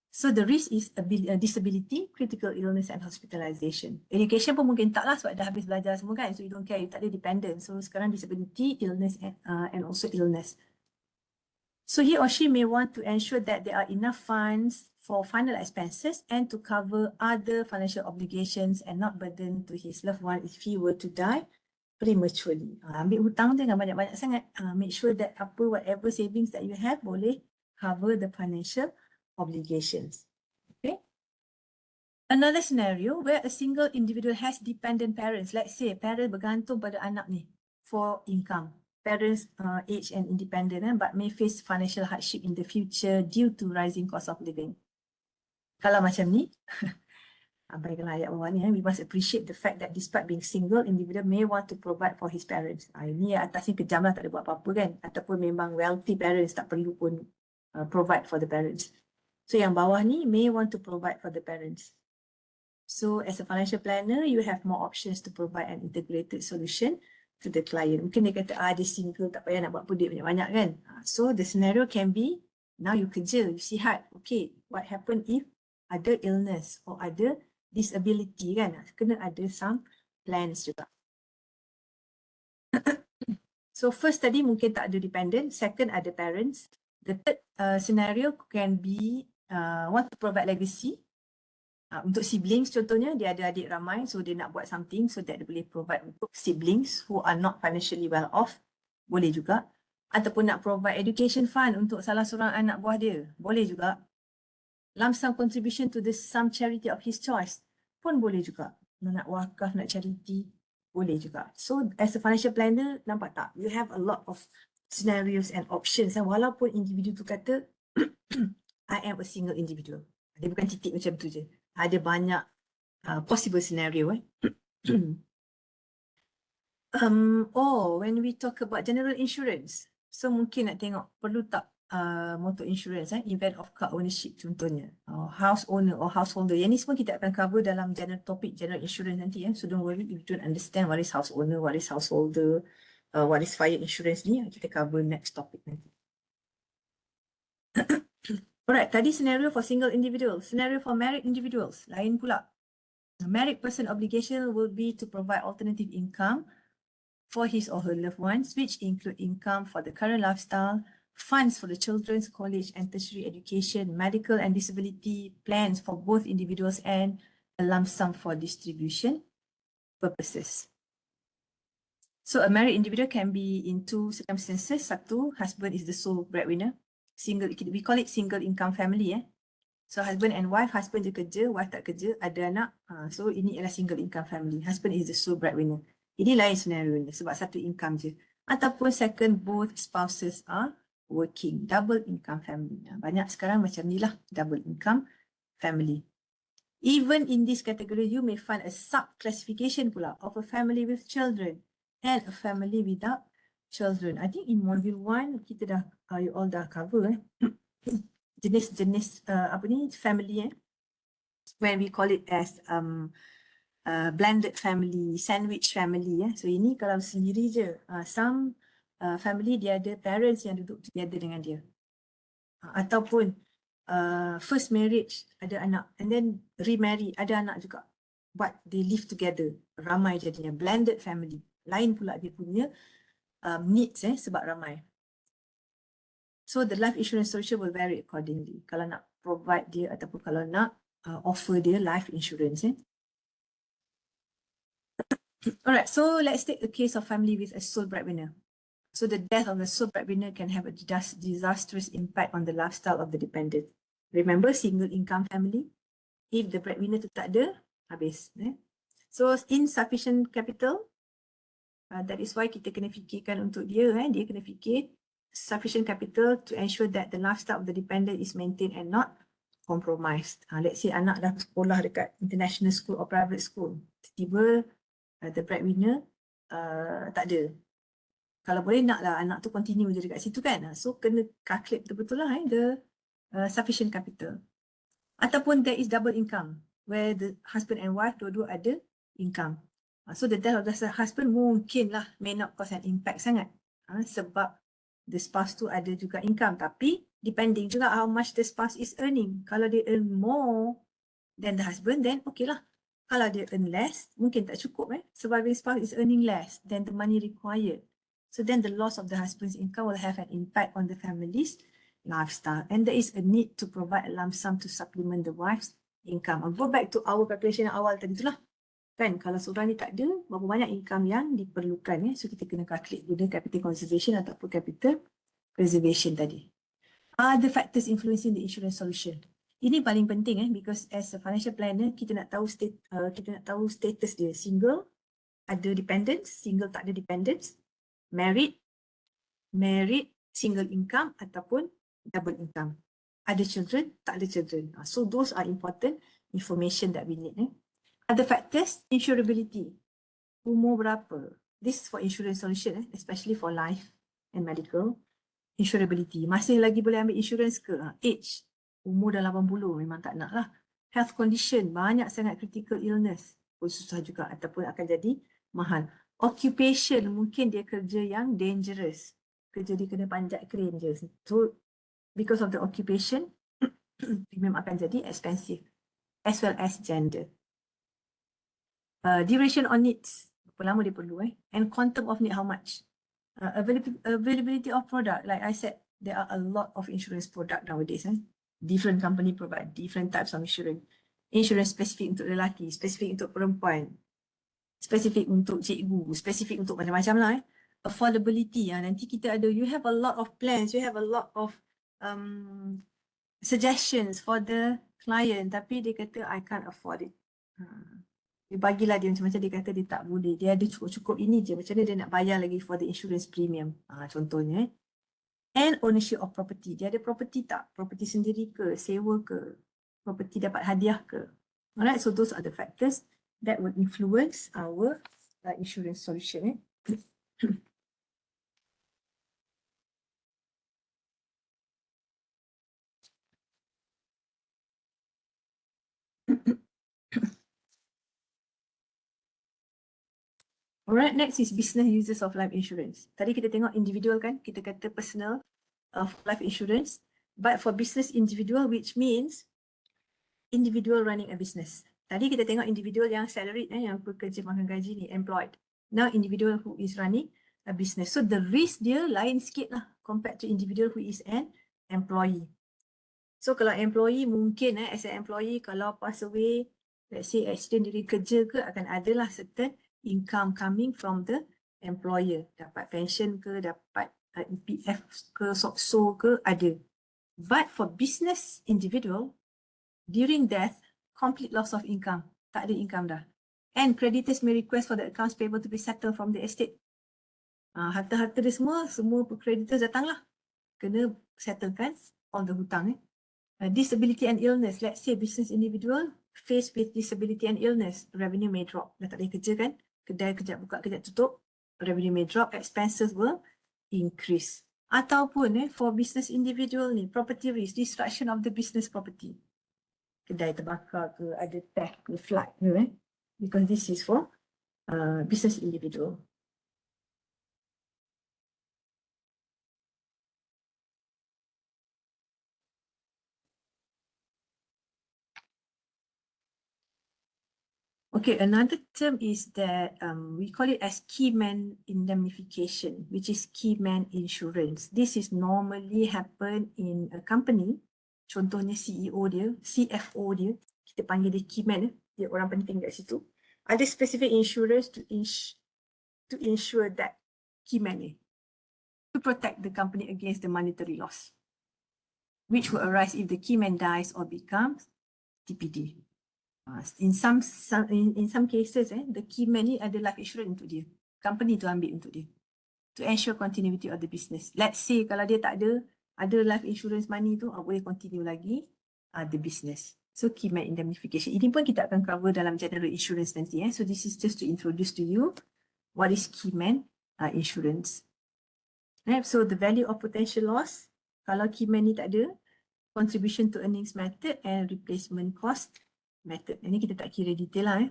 So the risk is disability, critical illness and hospitalization. Education pun mungkin tak lah sebab dah habis belajar semua kan. So you don't care, you tak ada dependent. So sekarang disability, illness and also illness. So he or she may want to ensure that there are enough funds for final expenses and to cover other financial obligations and not burden to his loved one if he were to die prematurely. Ambil hutang jangan banyak-banyak sangat. Make sure that whatever savings that you have boleh cover the financial obligations. Okay. Another scenario where a single individual has dependent parents. Let's say parent bergantung pada anak ni for income. Parents age and independent but may face financial hardship in the future due to rising cost of living. Kalau macam ni, abaikanlah ayat bawah ni. We must appreciate the fact that despite being single, individual may want to provide for his parents. Ini atas ni kejam lah, tak ada buat apa-apa kan. Ataupun memang wealthy parents tak perlu pun provide for the parents. So yang bawah ni may want to provide for the parents. So as a financial planner, you have more options to provide an integrated solution to the client. Mungkin dia kata, dia single, tak payah nak buat duit banyak-banyak kan. So the scenario can be, now you kerja, you sihat. Okay, what happen if ada illness or ada disability kan? Kena ada some plans juga. So first tadi mungkin tak ada dependent, second ada parents. The third scenario can be want to provide legacy. Untuk siblings contohnya, dia ada adik ramai, so dia nak buat something so that dia boleh provide untuk siblings who are not financially well off, boleh juga. Ataupun nak provide education fund untuk salah seorang anak buah dia, boleh juga. Lump sum contribution to some charity of his choice, pun boleh juga. Nak wakaf, nak charity, boleh juga. So as a financial planner, nampak tak? You have a lot of scenarios and options. Walaupun individu tu kata, I am a single individual. Dia bukan titik macam tu je. Ada banyak possible scenario. When we talk about general insurance, so mungkin nak tengok perlu tak motor insurance, event of car ownership contohnya, house owner or householder. Yang ni semua kita akan cover dalam general topic general insurance nanti. So don't worry if you don't understand what is house owner, what is householder, what is fire insurance ni, kita cover next topic nanti. Alright, tadi scenario for single individuals. Scenario for married individuals, lain pula. A married person obligation will be to provide alternative income for his or her loved ones, which include income for the current lifestyle, funds for the children's college and tertiary education, medical and disability plans for both individuals, and a lump sum for distribution purposes. So a married individual can be in two circumstances. Satu, husband is the sole breadwinner. Single, we call it single income family. So husband and wife, husband je kerja, wife tak kerja, ada anak. So ini adalah single income family. Husband is the sole breadwinner. Ini lain scenario ni sebab satu income je. Ataupun second, both spouses are working. Double income family. Banyak sekarang macam ni lah, double income family. Even in this category, you may find a sub-classification pula of a family with children and a family without children. I think in module 1 kita dah you all dah cover jenis-jenis family when we call it as blended family, sandwich family. So ini kalau sendiri je. Some family dia ada parents yang duduk together dengan dia. Ataupun first marriage ada anak and then remarry ada anak juga. But they live together. Ramai jadinya. Blended family. Lain pula dia punya needs sebab ramai. So the life insurance solution will vary accordingly. Kalau nak provide dia ataupun kalau nak offer dia life insurance. Alright, so let's take a case of family with a sole breadwinner. So the death of the sole breadwinner can have a disastrous impact on the lifestyle of the dependent. Remember, single income family. If the breadwinner tu tak ada, habis. So insufficient capital. That is why kita kena fikirkan untuk dia. Dia kena fikir sufficient capital to ensure that the lifestyle of the dependent is maintained and not compromised. Let's say anak dah sekolah dekat international school or private school. Tiba-tiba the breadwinner tak ada. Kalau boleh naklah anak tu continue je dekat situ kan. So kena calculate betul-betul lah the sufficient capital. Ataupun there is double income where the husband and wife dua-dua ada income. So the death of the husband mungkinlah may not cause an impact sangat. Sebab the spouse tu ada juga income. Tapi depending juga how much the spouse is earning. Kalau dia earn more than the husband, then okay lah. Kalau dia earn less, mungkin tak cukup surviving spouse is earning less than the money required. So then the loss of the husband's income will have an impact on the family's lifestyle. And there is a need to provide a lump sum to supplement the wife's income. I'll go back to our calculation yang awal tadi tu lah. Kan, kalau seorang ni tak ada, berapa banyak income yang diperlukan. So kita kena calculate guna capital conservation ataupun capital preservation tadi. Are the factors influencing the insurance solution? Ini paling penting because as a financial planner, kita nak tahu status dia. Single, ada dependents, single tak ada dependents. Married, single income ataupun double income. Ada children, tak ada children. So those are important information that we need. Other factors, insurability. Umur berapa? This is for insurance solution, especially for life and medical. Insurability. Masih lagi boleh ambil insurance ke? Age. Umur dah 80, memang tak nak lah. Health condition, banyak sangat critical illness. Pun susah juga ataupun akan jadi mahal. Occupation, mungkin dia kerja yang dangerous. Kerja dia kena panjat crane je. So, because of the occupation, premium akan jadi expensive. As well as gender. Duration on needs, berapa lama dia perlu and quantum of need, how much. Availability of product, like I said, there are a lot of insurance product nowadays. Different company provide different types of insurance. Insurance specific untuk lelaki, specific untuk perempuan, specific untuk cikgu, specific untuk macam-macam lah. Affordability, nanti kita ada, you have a lot of plans, you have a lot of suggestions for the client, tapi dia kata I can't afford it. Dia bagilah dia macam-macam, dia kata dia tak boleh, dia ada cukup-cukup ini je, macam mana dia nak bayar lagi for the insurance premium, contohnya. And ownership of property, dia ada property tak? Property sendiri ke, sewa ke, property dapat hadiah ke. Alright, so those are the factors that will influence our insurance solution. Alright, next is business uses of life insurance. Tadi kita tengok individual kan, kita kata personal of life insurance. But for business individual, which means individual running a business. Tadi kita tengok individual yang salaried, yang bekerja makan gaji ni, employed. Now individual who is running a business. So the risk dia lain sikit lah compared to individual who is an employee. So kalau employee mungkin as an employee kalau pass away, let's say accident diri kerja ke, akan adalah certain income coming from the employer. Dapat pension ke, dapat EPF ke, SOCSO ke, ada. But for business individual, during death, complete loss of income. Tak ada income dah. And creditors may request for the accounts payable to be settled from the estate. Harta-harta dia semua creditors datanglah. Kena settlekan all the hutang. Disability and illness. Let's say business individual faced with disability and illness. Revenue may drop. Dah tak boleh kerja kan? Kedai kejap buka, kejap tutup. Revenue may drop. Expenses will increase. Ataupun for business individual ni, property risk, destruction of the business property. Kedai terbakar ke, ada theft ke, flood ke, because this is for business individual. Okay, another term is that we call it as key man indemnification, which is key man insurance. This is normally happen in a company. Contohnya CEO dia, CFO dia, kita panggil dia key man, dia orang penting kat situ. Ada specific insurance to insure that key man ni, to protect the company against the monetary loss, which will arise if the key man dies or becomes TPD. In some cases, the key man ni ada life insurance untuk dia. Company tu ambil untuk dia. to ensure continuity of the business. Let's say kalau dia tak ada life insurance money tu, boleh continue lagi the business. So key man indemnification. Ini pun kita akan cover dalam general insurance nanti. So this is just to introduce to you what is key man insurance. Right? So the value of potential loss, kalau key man ni tak ada, contribution to earnings method and replacement cost method. Ini kita tak kira detail lah.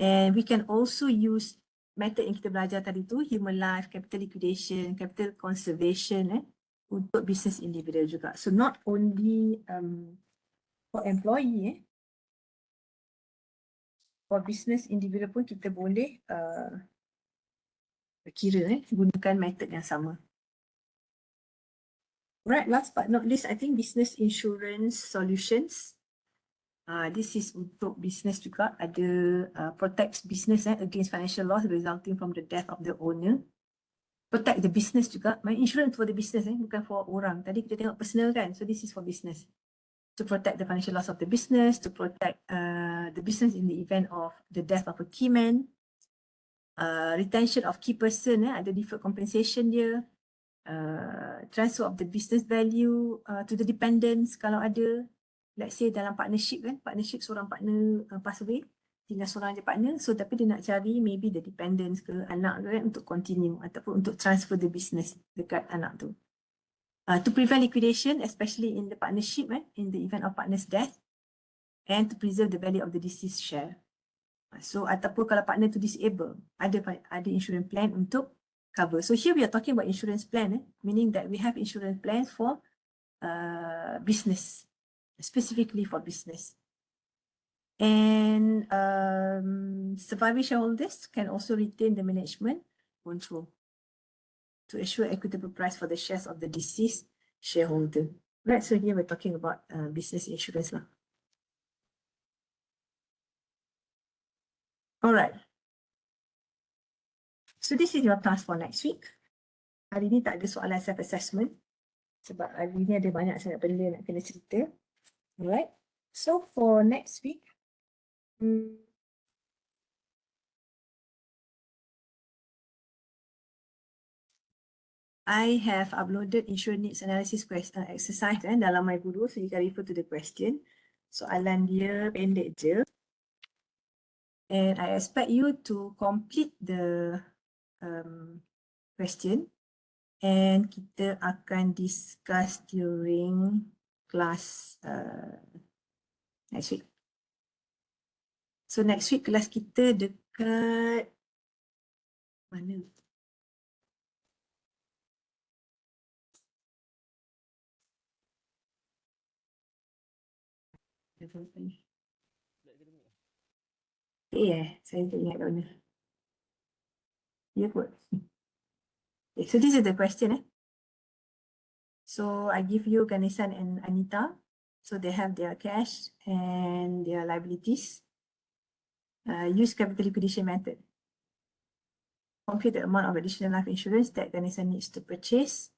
And we can also use method yang kita belajar tadi tu, human life, capital liquidation, capital conservation untuk business individual juga. So not only for employee, for business individual pun kita boleh kira gunakan method yang sama. Right, last but not least, I think business insurance solutions. This is untuk business juga, ada protects business against financial loss resulting from the death of the owner. Protect the business juga. My insurance for the business bukan for orang. Tadi kita tengok personal kan, so this is for business. To protect the financial loss of the business, to protect the business in the event of the death of a key man, retention of key person, ada deferred compensation dia, transfer of the business value to the dependents kalau ada. Let's say dalam partnership kan, partnership seorang partner pass away, tinggal seorang je partner, so tapi dia nak cari maybe the dependents ke anak ke kan, untuk continue ataupun untuk transfer the business dekat anak tu. To prevent liquidation, especially in the partnership in the event of partner's death, and to preserve the value of the deceased share. So ataupun kalau partner tu disable, ada insurance plan untuk cover. So here we are talking about insurance plan, meaning that we have insurance plans for business, specifically for business. And surviving shareholders can also retain the management control to ensure equitable price for the shares of the deceased shareholder. Right, so here we're talking about business insurance lah. All right. So this is your task for next week. Hari ni tak ada soalan self-assessment sebab hari ni ada banyak sangat benda nak kena cerita. Alright. So for next week, I have uploaded insurance needs analysis exercise dalam my guru, so you can refer to the question. Soalan dia pendek je. And I expect you to complete the question and kita akan discuss during class next week. So next week kelas kita dekat mana? Saya tak ingat kat mana. Ya kot. Okay, so this is the question. So I give you Ganesan and Anita. So they have their cash and their liabilities. Use capital liquidation method. Compute the amount of additional life insurance that Ganesan needs to purchase.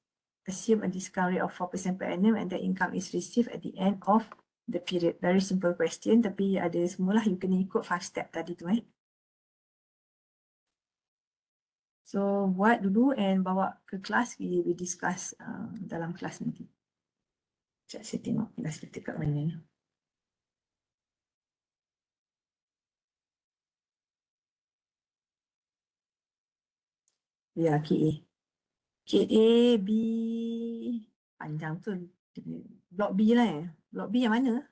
Assume a discount rate of 4% per annum and the income is received at the end of the period. Very simple question, tapi ada semualah you kena ikut 5 step tadi tu. So buat dulu and bawa ke kelas, we discuss dalam kelas nanti. Sekejap saya tengok kelas kita kat mana. Ya, KA. KA, B, panjang tu. Blok B lah Blok B yang mana?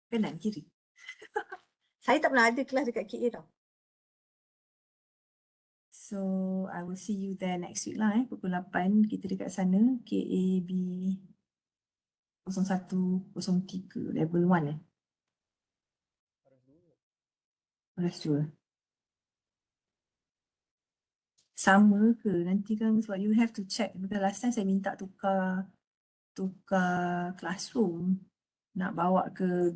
Kanan, kiri. Saya tak pernah ada kelas dekat KA tau. So, I will see you there next week lah pukul 8 kita dekat sana. KAB 0103 level 1 Kelas 2. Sama ke? Nanti kan sebab you have to check. Because last time saya minta tukar classroom. Nak bawa ke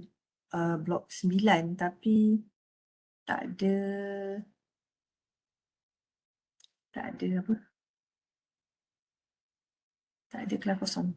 blok 9 tapi tak ada apa? Tak ada kelas kosong.